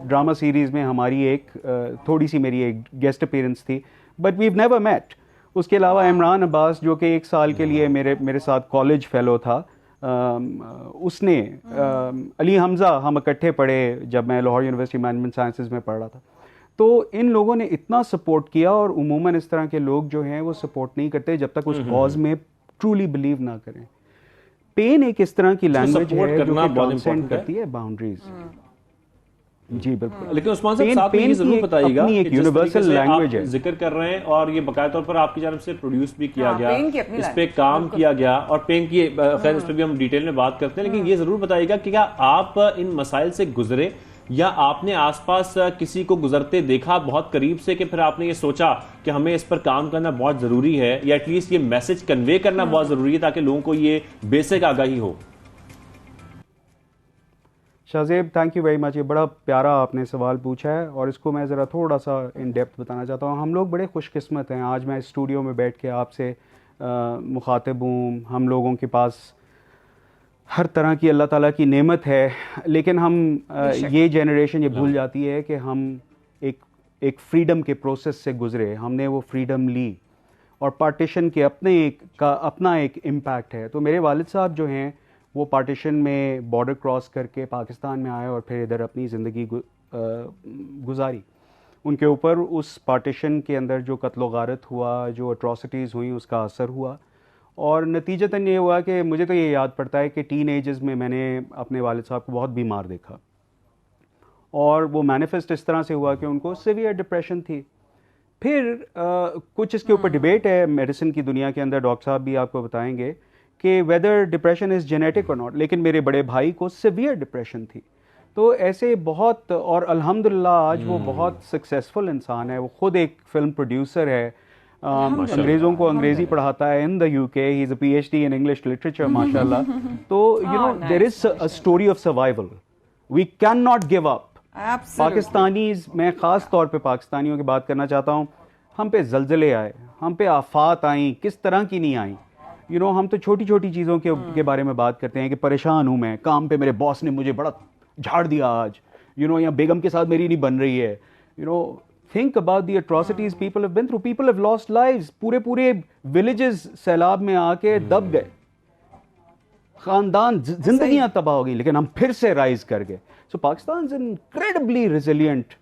ड्रामा सीरीज़ में हमारी एक थोड़ी सी मेरी एक गेस्ट अपीयरेंस थी, but we have never met. उसके अलावा इमरान अब्बास, जो कि 1 साल के लिए मेरे साथ कॉलेज फेलो था, उसने, अली हमज़ा, हम इकट्ठे पढ़े जब मैं लाहौर यूनिवर्सिटी मैनेजमेंट साइंसेज में पढ़ रहा था। तो इन लोगों ने इतना सपोर्ट किया, और उमूमन इस तरह के लोग जो हैं वो सपोर्ट नहीं करते जब तक उस कॉज में ट्रूली बिलीव ना करें। पेन एक इस तरह की लैंग्वेज है जो कि ट्रांसेंड करती है बाउंड्रीज। जी बिल्कुल। लेकिन उस्मान साहब साथ में ये जरूर बताइएगा कि यूनिवर्सल लैंग्वेज है, जिक्र कर रहे हैं, और ये बकाया तौर पर आपकी जानब से प्रोड्यूस भी किया गया, इस पे काम किया गया, और पेन की खैर इस पे भी हम डिटेल में बात करते हैं, लेकिन ये जरूर बताइएगा कि क्या आप इन मसाइल से गुजरे, या आपने आसपास किसी को गुजरते देखा बहुत करीब से कि फिर आपने ये सोचा कि हमें इस पर काम करना बहुत जरूरी है, या एटलीस्ट ये मैसेज कन्वे करना बहुत जरूरी है ताकि लोगों को ये बेसिक आगाही हो? Shahzeb, thank you very much. ये बड़ा प्यारा आपने सवाल पूछा है और इसको मैं ज़रा थोड़ा सा इन डेप्थ बताना चाहता हूँ। हम लोग बड़े खुशकिस्मत हैं, आज मैं स्टूडियो में बैठ के आपसे मुखातिब हूँ। हम लोगों के पास हर तरह की अल्लाह ताला की नेमत है, लेकिन हम ये जनरेशन ये भूल जाती है कि हम एक फ्रीडम के प्रोसेस से गुज़रे, हमने वो फ्रीडम ली और पार्टीशन के अपना एक इम्पैक्ट है। तो मेरे वालिद साहब जो हैं वो पार्टीशन में बॉर्डर क्रॉस करके पाकिस्तान में आए और फिर इधर अपनी ज़िंदगी गुजारी। उनके ऊपर उस पार्टीशन के अंदर जो कत्ल गारत हुआ, जो अट्रॉसिटीज़ हुई, उसका असर हुआ और नतीजतन ये हुआ कि मुझे तो ये याद पड़ता है कि टीन एजेस में मैंने अपने वालिद साहब को बहुत बीमार देखा और वो मैनिफेस्ट इस तरह से हुआ कि उनको सीवियर डिप्रेशन थी। फिर कुछ इसके ऊपर डिबेट है मेडिसिन की दुनिया के अंदर, डॉक्टर साहब भी आपको बताएंगे कि वेदर डिप्रेशन इज़ जेनेटिक और नॉट, लेकिन मेरे बड़े भाई को सीवियर डिप्रेशन थी। तो ऐसे बहुत, और अल्हम्दुलिल्लाह आज वो बहुत सक्सेसफुल इंसान है। वो ख़ुद एक फ़िल्म प्रोड्यूसर है, अंग्रेज़ों को अंग्रेज़ी पढ़ाता है in the UK, he is a PhD in English literature माशाल्लाह। तो you know there is a story of survival, we can not give up. Pakistanis, मैं ख़ास तौर पे पाकिस्तानियों की बात करना चाहता हूँ, हम पे ज़लज़ले आए, हम पे आफात आई, किस तरह की नहीं आई। यू नो हम तो छोटी छोटी चीज़ों के बारे में बात करते हैं कि परेशान हूँ मैं, काम पे मेरे बॉस ने मुझे बड़ा झाड़ दिया आज, यू नो, या बेगम के साथ मेरी नहीं बन रही है। You know think about the atrocities people have been through. People have lost lives. पूरे villages सैलाब में आके दब गए, खानदान, जिंदगियां तबाह हो गई, लेकिन हम फिर से राइज कर गए। So Pakistan is an incredibly resilient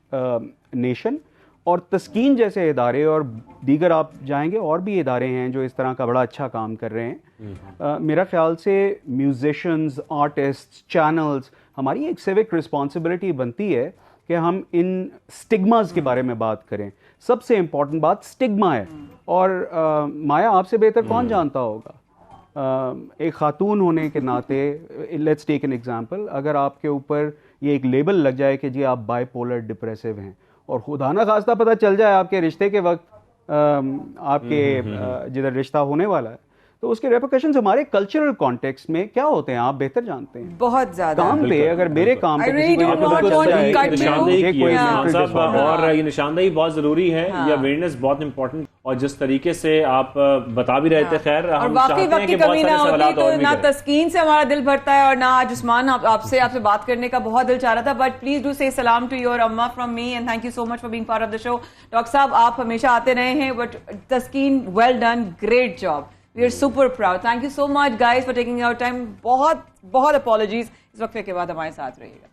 nation. और तस्कीन जैसे इदारे और दीगर आप जाएंगे और भी इदारे हैं जो इस तरह का बड़ा अच्छा काम कर रहे हैं। मेरा ख्याल से म्यूजिशियंस, आर्टिस्ट, चैनल्स, हमारी एक सिविक रिस्पॉन्सिबिलिटी बनती है कि हम इन स्टिग्मास के बारे में बात करें। सबसे इम्पॉर्टेंट बात स्टिग्मा है। और माया आपसे बेहतर कौन जानता होगा, एक खातून होने के नाते, लेट्स टेक एन एग्जांपल, अगर आपके ऊपर ये एक लेबल लग जाए कि जी आप बाइपोलर डिप्रेसिव हैं और खुदा ना खास्ता पता चल जाए आपके रिश्ते के वक्त आपके जिधर रिश्ता होने वाला है, तो उसके रेपरकशंस हमारे कल्चरल कॉन्टेक्स्ट में क्या होते हैं आप बेहतर जानते हैं। बहुत ज्यादा काम पे, अगर मेरे काम पे किसी को और ये निशानदेही बहुत जरूरी है, ये अवेयरनेस बहुत इंपॉर्टेंट। और जिस तरीके से आप बता भी रहे थे, खैर हम चाहते हैं कि बहुत सारे सवाल और भी ना तस्कीन से हमारा दिल भरता है और ना आज उस्मान आपसे बात करने का बहुत दिल चाह रहा था। बट प्लीज डू से सलाम टू योर अम्मा from me and thank you so much for being part of the show. Doctor साहब आप हमेशा आते रहे हैं, but Tasqeen well done, great job, we are super proud. Thank you so much guys for taking our time. बहुत बहुत apologies, इस वक्फे के बाद हमारे साथ रहिएगा।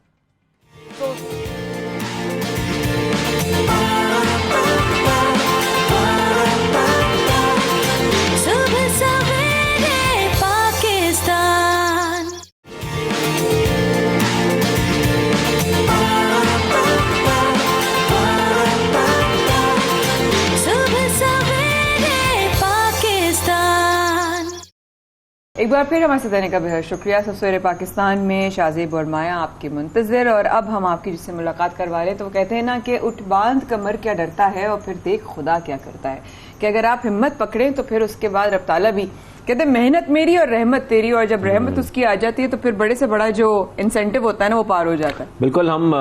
एक बार फिर हमारे साथ रहने का बेहद शुक्रिया। सवेरे पाकिस्तान में शाहजेब और माया आपके मुंतजर, और अब हम आपकी जिससे मुलाकात करवा रहे, तो वो कहते हैं ना कि उठ बांध कमर क्या डरता है और फिर देख खुदा क्या करता है, कि अगर आप हिम्मत पकड़ें तो फिर उसके बाद रब ताला भी कहते हैं मेहनत मेरी और रहमत तेरी, और जब रहमत उसकी आ जाती है तो फिर बड़े से बड़ा जो इंसेंटिव होता है ना वो पार हो जाता है। बिल्कुल, हम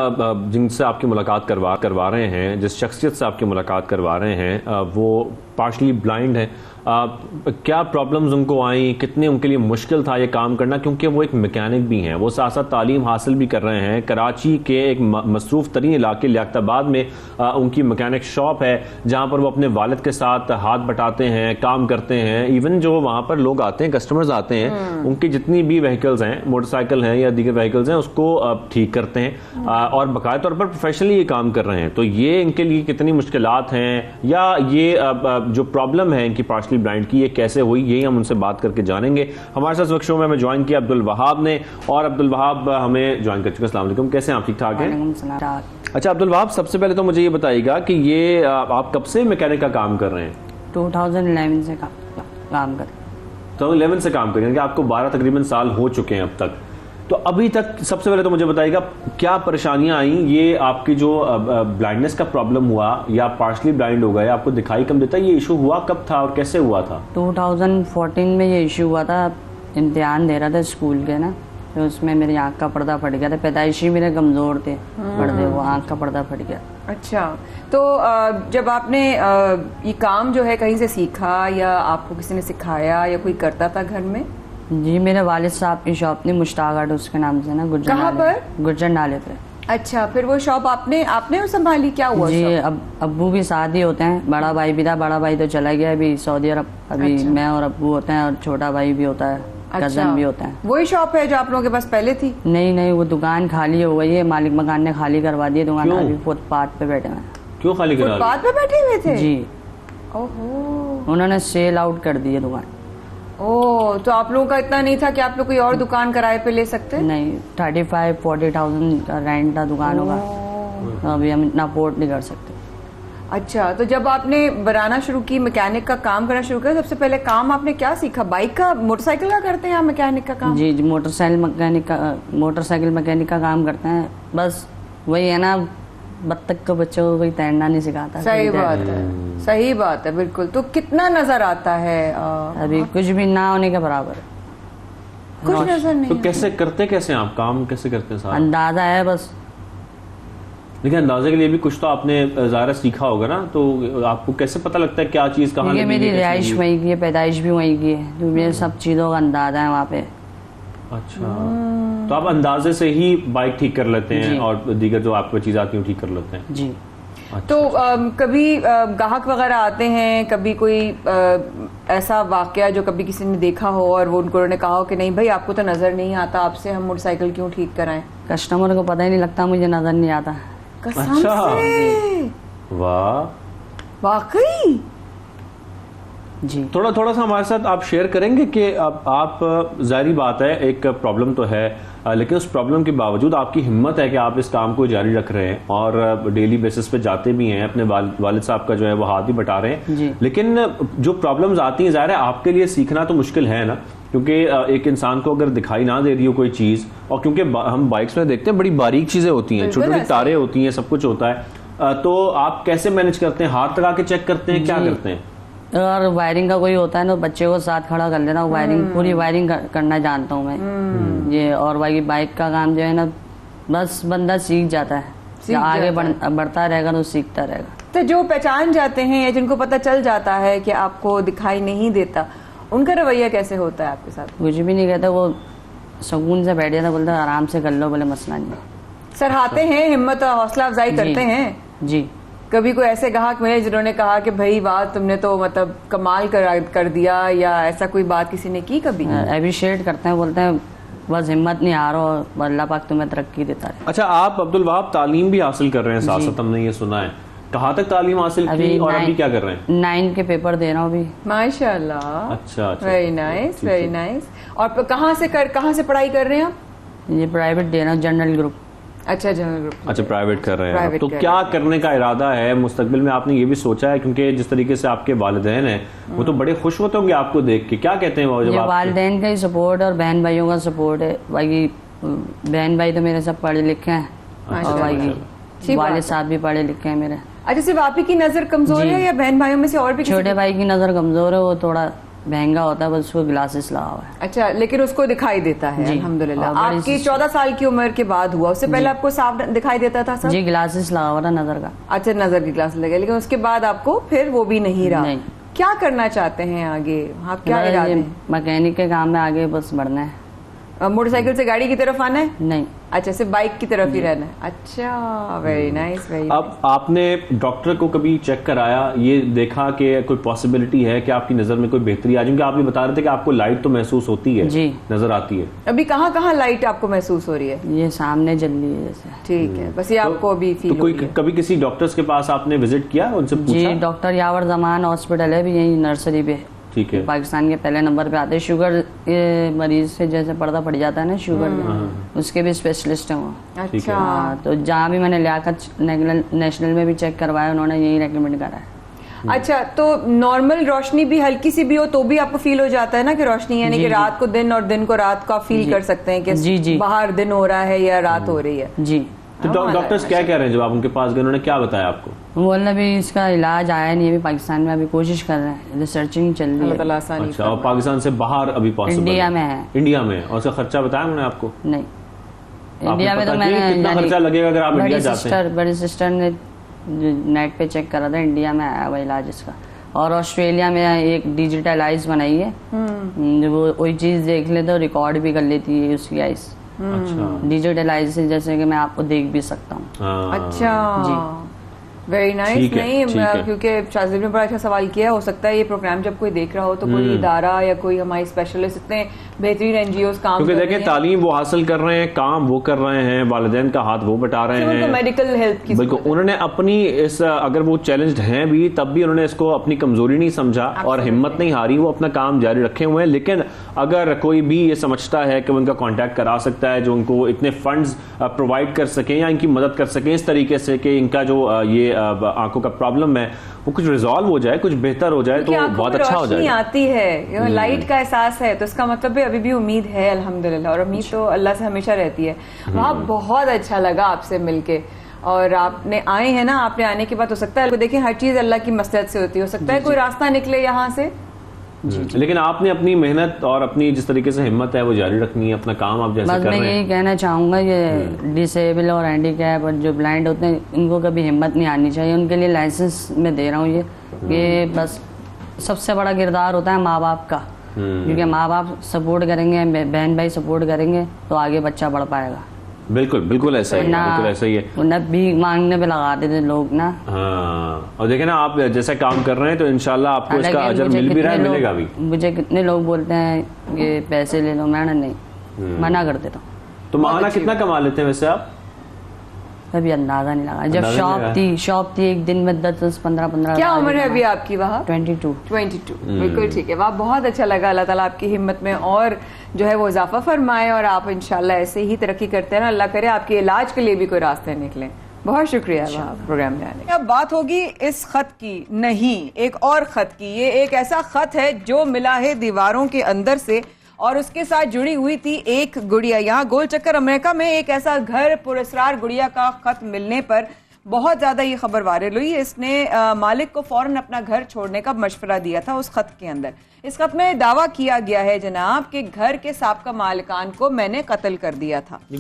जिनसे आपकी मुलाकात करवा रहे हैं, जिस शख्सियत से आपकी मुलाकात करवा रहे हैं, वो पार्शली ब्लाइंड है। क्या प्रॉब्लम्स उनको आई, कितने उनके लिए मुश्किल था ये काम करना, क्योंकि वो एक मैकेनिक भी हैं, वो साथ साथ तालीम हासिल भी कर रहे हैं। कराची के एक मसरूफ़ तरीन इलाके लियाकताबाद में उनकी मैकेनिक शॉप है, जहाँ पर वो अपने वालिद के साथ हाथ बटाते हैं, काम करते हैं। इवन जो वहाँ पर लोग आते हैं, कस्टमर्स आते हैं, उनकी जितनी भी व्हीकल्स हैं, मोटरसाइकिल हैं या दीगर व्हीकल्स हैं, उसको ठीक करते हैं और बाकायदा तौर पर प्रोफेशनली ये काम कर रहे हैं। तो ये इनके लिए कितनी मुश्किलात हैं, या ये जो प्रॉब्लम है इनकी पार्शली ब्लाइंड की, ये कैसे हुई, यही हम उनसे बात करके जानेंगे। हमारे साथ वक्त शो में हमें ज्वाइन किया अब्दुल वहाब ने, और अब्दुल वहाब हमें ज्वाइन कर चुके हैं। अस्सलाम वालेकुम, कैसे हैं आप? ठीक ठाक हैं? अच्छा अब्दुल वहाब, सबसे पहले तो मुझे ये बताइएगा कि ये आप कब से मैकेनिक का काम कर रहे हैं? 2011 से काम कर, तो 11 से काम कर रहे हैं, आपको 12 तकरीबन साल हो चुके हैं अब तक। तो अभी तक सबसे पहले तो मुझे बताइएगा क्या परेशानियां आई, ये आपकी जो ब्लाइंडनेस का प्रॉब्लम हुआ या पार्शली ब्लाइंड हो गए, आपको दिखाई कम देता, ये इशू हुआ कब था और कैसे हुआ था? 2014 में ये इशू हुआ था, इम्तिहान दे रहा था स्कूल के ना, तो उसमें मेरी आंख का पर्दा फट गया था। पैदाइशी मेरे कमज़ोर थे पर्दे, वो आंख का पर्दा फट गया। अच्छा, तो जब आपने ये काम जो है कहीं से सीखा या आपको किसी ने सिखाया या कोई करता था घर में? जी, मेरे वालिद साहब की शॉप थी मुश्ताक आर्ट उसके नाम से ना, गुर्जर कहाँ नाले पर? गुर्जर नाले पे। अच्छा, फिर वो शॉप आपने संभाली? क्या हुआ? जी, अब्बू भी साथ ही होते हैं, बड़ा भाई भी था, बड़ा भाई तो चला गया अभी सऊदी अरब। अभी अच्छा। मैं और अब्बू होते हैं और छोटा भाई भी होता है, कजन भी होता है। वही शॉप है जो आप लोगों के पास पहले थी? नहीं, वो दुकान खाली हो गई है, मालिक मकान ने खाली करवा दी है दुकान। अभी फुटपाथ पे बैठे हैं। क्यों खाली करा? फुटपाथ पे बैठे हुए थे? जी, ओहो, उन्होंने सेल आउट कर दी है दुकान। ओह, तो आप लोगों का इतना नहीं था कि आप लोग कोई और दुकान किराए पे ले सकते? नहीं, 35-40,000 का रेंट था दुकानों का, तो अभी हम इतना अफोर्ड नहीं कर सकते। अच्छा, तो जब आपने बनाना शुरू की, मैकेनिक का काम करना शुरू किया, सबसे पहले काम आपने क्या सीखा? बाइक का, मोटरसाइकिल का करते हैं या मैकेनिक का काम? जी, मोटरसाइकिल मैकेनिक का काम करते हैं। बस वही है ना, बत्तख के बच्चों को कोई तैरना नहीं सिखाता। सही बात है, सही बात है, बिल्कुल। तो कितना नजर आता है? अभी कुछ भी ना होने के बराबर है, कुछ नजर नहीं। तो कैसे करते, कैसे आप काम कैसे करते हैं साहब? अंदाजा है बस। लेकिन अंदाजे के लिए भी कुछ तो आपने ज़ाहिर सीखा होगा ना, तो आपको कैसे पता लगता है क्या चीज़ कहाँ लगेगी? मेरी रिहाइश वहीं की है, पैदाइश भी वहीं की है, तो मेरे सब चीज़ों का अंदाजा है वहाँ पे। अच्छा, तो आप अंदाजे से ही बाइक ठीक कर लेते हैं और दीगर जो आपको चीज़ आती है ठीक कर लेते हैं? जी। अच्छा, तो कभी ग्राहक वगैरह आते हैं, कभी कोई ऐसा वाकया जो कभी किसी ने देखा हो और वो उन्होंने कहा हो कि नहीं भाई आपको तो नजर नहीं आता, आपसे हम मोटरसाइकिल क्यों ठीक कराएं? कस्टमर को पता ही नहीं लगता, मुझे नजर नहीं आता। कसम अच्छा, से? वाह, वाकई? जी। थोड़ा सा हमारे साथ आप शेयर करेंगे कि आप जाहिर बात है एक प्रॉब्लम तो है, लेकिन उस प्रॉब्लम के बावजूद आपकी हिम्मत है कि आप इस काम को जारी रख रहे हैं और डेली बेसिस पे जाते भी हैं, अपने वालिद साहब का जो है वो हाथ भी बटा रहे हैं। जी। लेकिन जो प्रॉब्लम्स आती हैं, जाहिर है आपके लिए सीखना तो मुश्किल है ना, क्योंकि एक इंसान को अगर दिखाई ना दे रही हो कोई चीज़, और क्योंकि हम बाइक्स में देखते हैं बड़ी बारीक चीज़ें होती हैं, छोटी छोटी तारें होती हैं, सब कुछ होता है, तो आप कैसे मैनेज करते हैं? हाथ लगा के चेक करते हैं, क्या करते हैं? और वायरिंग का कोई होता है ना, बच्चे को साथ खड़ा कर लेना, वायरिंग पूरी वायरिंग करना जानता हूँ मैं ये। और बाकी बाइक का काम जो है ना, बस बंदा सीख जाता है, आगे बढ़ता रहेगा तो सीखता रहेगा। तो जो पहचान जाते हैं या जिनको पता चल जाता है कि आपको दिखाई नहीं देता, उनका रवैया कैसे होता है आपके साथ? कुछ भी नहीं कहता, वो सुकून से बैठ जाता, बोलता आराम से कर लो, बोले मसला नहीं। सराहते हैं, हिम्मत और हौसला अफजाई करते हैं? जी। कभी कोई ऐसे ग्राहक मिले जिन्होंने कहा कि भाई वाह तुमने तो मतलब कमाल कर दिया, या ऐसा कोई बात किसी ने की कभी? अप्रिशिएट करते हैं, बोलते हैं बस हिम्मत नहीं हारो, अल्लाह पाक तुम्हें तरक्की देता है। अच्छा, आप अब्दुल वहाब तालीम भी हासिल कर रहे हैं साथ साथ, हमने ये सुना है, कहाँ तक तालीम हासिल की और अभी क्या कर रहे हैं? 9 के पेपर दे रहा हूँ अभी। माशाल्लाह, अच्छा, वेरी नाइस, वेरी नाइस। और कहाँ से पढ़ाई कर रहे हैं आप? ये प्राइवेट दे रहा हूँ, जनरल ग्रुप। अच्छा, जनरल ग्रुप। अच्छा, प्राइवेट कर रहे हैं। तो क्या करने का इरादा है मुस्तकबिल में? आपने ये भी सोचा है? क्योंकि जिस तरीके से आपके वालिदैन हैं वो तो बड़े खुश होते होंगे आपको देख के, क्या कहते हैं वो? जब वालिदैन का ही सपोर्ट और बहन भाइयों का सपोर्ट है। बाकी बहन भाई तो मेरे सब पढ़े लिखे हैं, और बाकी वालिद साहब भी पढ़े लिखे हैं मेरे। अच्छा, सिर्फ आप ही की नजर कमजोर है या बहन भाइयों में से और भी? छोटे भाई की नजर कमजोर है, वो थोड़ा महंगा होता है, बस उसको ग्लासेस लगा हुआ है। अच्छा, लेकिन उसको दिखाई देता है अल्हम्दुलिल्लाह। आपकी 14 साल की उम्र के बाद हुआ, उससे पहले आपको साफ दिखाई देता था सब? जी, ग्लासेस लगा हुआ था नजर का। अच्छा, नजर की ग्लास लगे, लेकिन उसके बाद आपको फिर वो भी नहीं रहा। नहीं। क्या करना चाहते हैं आगे? आप क्या इरादे हैं? मैकेनिक के काम में आगे बस बढ़ना है। मोटरसाइकिल से गाड़ी की तरफ आना है? नहीं। अच्छा, सिर्फ बाइक की तरफ ही रहना है। अच्छा, वेरी नाइस, वेरी। अब आपने डॉक्टर को कभी चेक कराया, ये देखा कि कोई पॉसिबिलिटी है कि आपकी नजर में कोई बेहतरी आ जाए? क्योंकि आप ये बता रहे थे कि आपको लाइट तो महसूस होती है, जी, नजर आती है। अभी कहाँ लाइट आपको महसूस हो रही है? ये सामने जल रही है जैसे। ठीक है, बस ये आपको अभी फील तो कोई कभी किसी डॉक्टर्स के पास आपने विजिट किया, उनसे पूछा? जी, डॉक्टर यावर जमान हॉस्पिटल है भी यही नर्सरी पे, ठीक है, पाकिस्तान के पहले नंबर पे आते हैं। शुगर मरीज से जैसे पर्दा पड़ जाता है ना शुगर में, उसके भी स्पेशलिस्ट हैं वो। अच्छा, तो जहाँ भी मैंने लियाकत नेशनल में भी चेक करवाया, उन्होंने यही रेकमेंड करा है। अच्छा, तो नॉर्मल रोशनी भी हल्की सी भी हो तो भी आपको फील हो जाता है ना कि रोशनी, यानी कि रात को दिन और दिन को रात को आप फील कर सकते हैं कि बाहर दिन हो रहा है या रात हो रही है? जी। तो डॉक्टर्स क्या कह रहे हैं जब आप उनके पास गए, उन्होंने क्या बताया आपको? बोलना भी इसका इलाज आया नहीं, अभी पाकिस्तान में अभी कोशिश कर रहे हैं, रिसर्चिंग चल रही है। अच्छा, और पाकिस्तान से बाहर अभी पॉसिबल इंडिया में है? इंडिया में। और उसका खर्चा बताया उन्होंने आपको? नहीं, इंडिया में तो मैंने कितना खर्चा लगेगा अगर आप इंडिया जाते हैं? बड़ी सिस्टर ने नेट पे चेक करा था, इंडिया में आया हुआ इलाज इसका। और ऑस्ट्रेलिया में एक डिजिटलाइज बनाई है, वो वही चीज देख ले तो रिकॉर्ड भी कर लेती है उसकी आइस। अच्छा, डिजिटलाइज से जैसे कि मैं आपको देख भी सकता हूँ। अच्छा जी, वेरी नाइस। नहीं, क्योंकि शाजिद ने बड़ा अच्छा सवाल किया। हो सकता है ये प्रोग्राम जब कोई देख रहा हो तो कोई इदारा या कोई हमारी स्पेशलिस्ट, इतने बेहतरीन एनजीओ काम क्योंकि देखें तालीम वो हासिल कर रहे हैं, काम वो कर रहे हैं, वालिदैन का हाथ वो बटा रहे हैं, मेडिकल हेल्प की। बिल्कुल, उन्होंने अपनी इस अगर वो चैलेंज्ड हैं भी तब भी उन्होंने इसको अपनी कमजोरी नहीं समझा और हिम्मत नहीं हारी, वो अपना काम जारी रखे हुए हैं। लेकिन अगर कोई भी ये समझता है कि वो उनका कॉन्टैक्ट करा सकता है जो उनको इतने फंड्स प्रोवाइड कर सकें या इनकी मदद कर सकें इस तरीके से कि इनका जो ये आंखों का प्रॉब्लम है वो कुछ रिजॉल्व हो जाए, कुछ बेहतर हो जाए, तो बहुत अच्छा हो जाए। आती है, लाइट का एहसास है, तो इसका मतलब भी अभी भी उम्मीद है अल्हम्दुलिल्लाह, और उम्मीद तो अल्लाह से हमेशा रहती है। वहाँ बहुत अच्छा लगा आपसे मिलके, और आपने आए हैं ना, आपने आने के बाद हो सकता है देखिए हर चीज अल्लाह की मसलहत से होती है, हो सकता है कोई रास्ता निकले यहाँ से। लेकिन आपने अपनी मेहनत और अपनी जिस तरीके से हिम्मत है वो जारी रखनी है, अपना काम आप जैसे कर रहे हैं। मैं यही कहना चाहूंगा, ये डिसेबल और हैंडीकैप और जो ब्लाइंड होते हैं इनको कभी हिम्मत नहीं आनी चाहिए। उनके लिए लाइसेंस में दे रहा हूँ ये बस सबसे बड़ा किरदार होता है माँ बाप का, क्योंकि माँ बाप सपोर्ट करेंगे, बहन भाई सपोर्ट करेंगे तो आगे बच्चा बढ़ पाएगा। बिल्कुल बिल्कुल ऐसा ही है, बिल्कुल ऐसा ही है। न भीख मांगने पे लगाते थे लोग ना। हाँ, और देखे ना आप जैसा काम कर रहे हैं तो इंशाल्लाह आपको इसका अजर मिल भी रहा है, मिलेगा भी। मुझे कितने लोग बोलते हैं ये पैसे ले लो, मैंने नहीं, मना कर देता हूँ। तो माहाना कितना कमा लेते हैं वैसे आप? अभी अंदाजा नहीं लगा। जब शॉप थी एक दिन में 10-15 क्या उम्र है अभी आपकी? वहाँ 22। बिल्कुल ठीक है। वहाँ बहुत अच्छा लगा। अल्लाह ताला आपकी हिम्मत में और जो है वो इजाफा फरमाए, और आप इंशाल्लाह ऐसे ही तरक्की करते हैं ना, अल्लाह करे आपके इलाज के लिए भी कोई रास्ते निकले। बहुत शुक्रिया प्रोग्राम में आने। अब बात होगी इस खत की, नहीं एक और खत की। ये एक ऐसा खत है जो मिला है दीवारों के अंदर से, और उसके साथ जुड़ी हुई थी एक गुड़िया। यहाँ गोल चक्कर अमेरिका में एक ऐसा घर पुरस्कार गुड़िया का खत मिलने पर बहुत ज्यादा ये खबर वायरल हुई। इसने मालिक को फौरन अपना घर छोड़ने का मशवरा दिया था। उस खत के अंदर इस खत में दावा किया गया है जनाब कि घर के साबका मालिकान को मैंने कत्ल कर दिया था। ये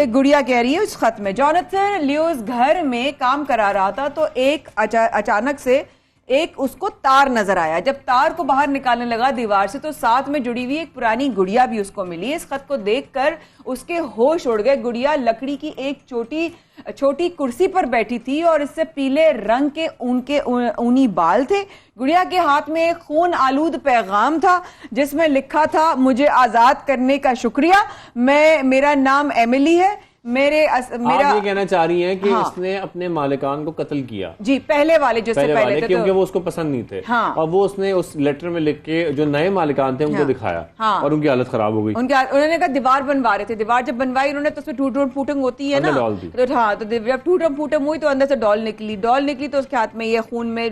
गुड़िया कह रही है उस खत में। जॉनथन ल्यूज घर में काम करा रहा था तो एक अचानक से एक उसको तार नजर आया। जब तार को बाहर निकालने लगा दीवार से तो साथ में जुड़ी हुई एक पुरानी गुड़िया भी उसको मिली। इस खत को देखकर उसके होश उड़ गए। गुड़िया लकड़ी की एक छोटी कुर्सी पर बैठी थी और इससे पीले रंग के उनके ऊनी बाल थे। गुड़िया के हाथ में एक खून आलूद पैगाम था जिसमें लिखा था, मुझे आजाद करने का शुक्रिया, मेरा नाम एमिली है। आप ये कहना चाह रही हैं कि इसने अपने मालिकान को कत्ल किया? जी, पहले वाले थे क्योंकि वो उसको पसंद नहीं थे। और वो उसने उस लेटर में लिख के जो नए मालिकान थे उनको दिखाया और उनकी हालत खराब हो गई। उन्होंने कहा दीवार बनवा रहे थे, दीवार जब बनवाई उन्होंने तो उसमें टूटम फूटम होती है ना, तो हाँ, तो जब टूटम फूटम हुई तो अंदर से डॉल निकली तो उसके हाथ में ये खून में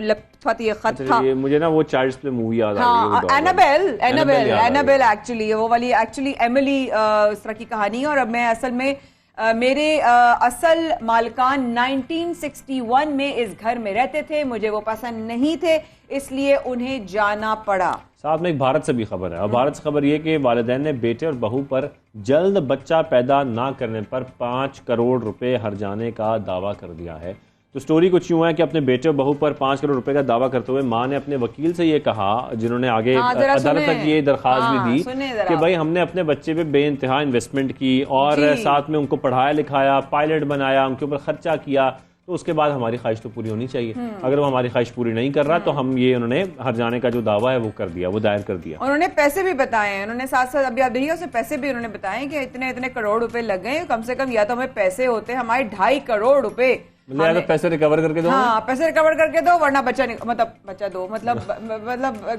ये खत था। मुझे ना वो चाइल्ड्स प्ले मूवी याद आ रही है, एनाबेल एक्चुअली वो वाली एक्चुअली एमिली इस तरह की कहानी। और अब मैं असल में मेरे असल मालिकान 1961 में इस घर में रहते थे, मुझे वो पसंद नहीं थे इसलिए उन्हें जाना पड़ा। साथ में एक भारत से भी खबर है, और भारत से खबर ये कि वालिदैन ने बेटे और बहू पर जल्द बच्चा पैदा ना करने पर 5 करोड़ रुपए हर्जाने का दावा कर दिया है। तो स्टोरी कुछ यूं है कि अपने बेटे और बहू पर 5 करोड़ रुपए का दावा करते हुए मां ने अपने वकील से ये कहा, जिन्होंने आगे अदालत तक ये दरखास्त भी दी कि भाई हमने अपने बच्चे पे बेइंतहा इन्वेस्टमेंट की और साथ में उनको पढ़ाया लिखाया, पायलट बनाया, उनके ऊपर खर्चा किया, तो उसके बाद हमारी ख्वाहिश तो पूरी होनी चाहिए। अगर वो हमारी ख्वाहिश पूरी नहीं कर रहा तो हम ये उन्होंने हर्जाने का जो दावा है वो कर दिया, वो दायर कर दिया। उन्होंने पैसे भी बताए हैं, उन्होंने साथ साथ अभी आप देखिए उससे पैसे भी उन्होंने बताए कि इतने करोड़ रुपए लग गए, कम से कम या तो हमें पैसे होते हमारे 2.5 करोड़ रुपए, तो पैसे रिकवर करके दो। हाँ, पैसे रिकवर करके दो, वरना बच्चा दो। मतलब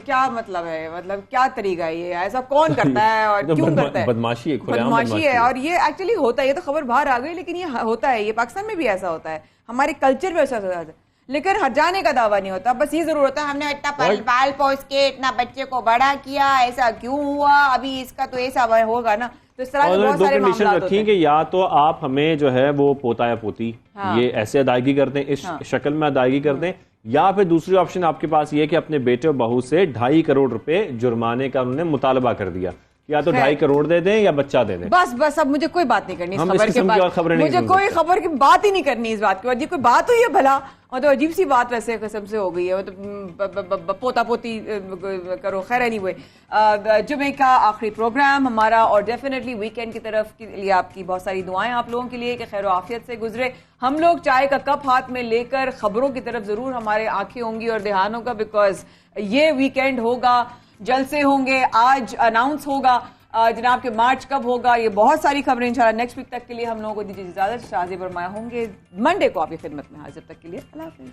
क्या मतलब है, मतलब क्या तरीका है ये, ऐसा कौन करता है और क्यों करता है? बदमाशी है। और ये एक्चुअली होता है, ये तो खबर बाहर आ गई लेकिन ये होता है, ये पाकिस्तान में भी ऐसा होता है, हमारे कल्चर में ऐसा होता है, लेकिन हर्जाने का दावा नहीं होता। बस ये जरूर होता है हमने इतना पाल पोस के इतना बच्चे को बड़ा किया, ऐसा क्यों हुआ, अभी इसका तो ऐसा होगा ना। तो इस तरह के और बहुत दो सारे कंडीशन मामलात होते रखी हैं। कि या तो आप हमें जो है वो पोता या पोती हाँ। ये ऐसे अदायगी कर दें, इस शक्ल में अदायगी कर दें, या फिर दूसरी ऑप्शन आपके पास ये कि अपने बेटे और बहू से 2.5 करोड़ रुपए जुर्माने का उन्होंने मुतालबा कर दिया, या तो 2.5 करोड़ दे दें या बच्चा दे दें। बस अब मुझे कोई बात नहीं करनी इस हम खबर इस के किस्म की और बाद, खबरें नहीं मुझे सुन कोई सकते। खबर की बात ही नहीं करनी इस बात के बाद। ये कोई बात हुई है भला, और तो अजीब सी बात वैसे कसम से हो गई है, तो पोता पोती करो। खैर एनीवे, जुमे का आखिरी प्रोग्राम हमारा, और डेफिनेटली वीकेंड की तरफ के लिए आपकी बहुत सारी दुआएं आप लोगों के लिए कि खैर आफियत से गुजरे। हम लोग चाय का कप हाथ में लेकर खबरों की तरफ जरूर हमारे आंखें होंगी और ध्यानों का, बिकॉज ये वीकेंड होगा, जलसे होंगे, आज अनाउंस होगा जनाब के मार्च कब होगा, ये बहुत सारी खबरें इंशाल्लाह नेक्स्ट वीक तक के लिए हम लोगों को दीजिए इजाजत। शाहजेब और माया होंगे मंडे को आपकी खिदमत में हाजिर, तक के लिए अल्लाह हाफिज।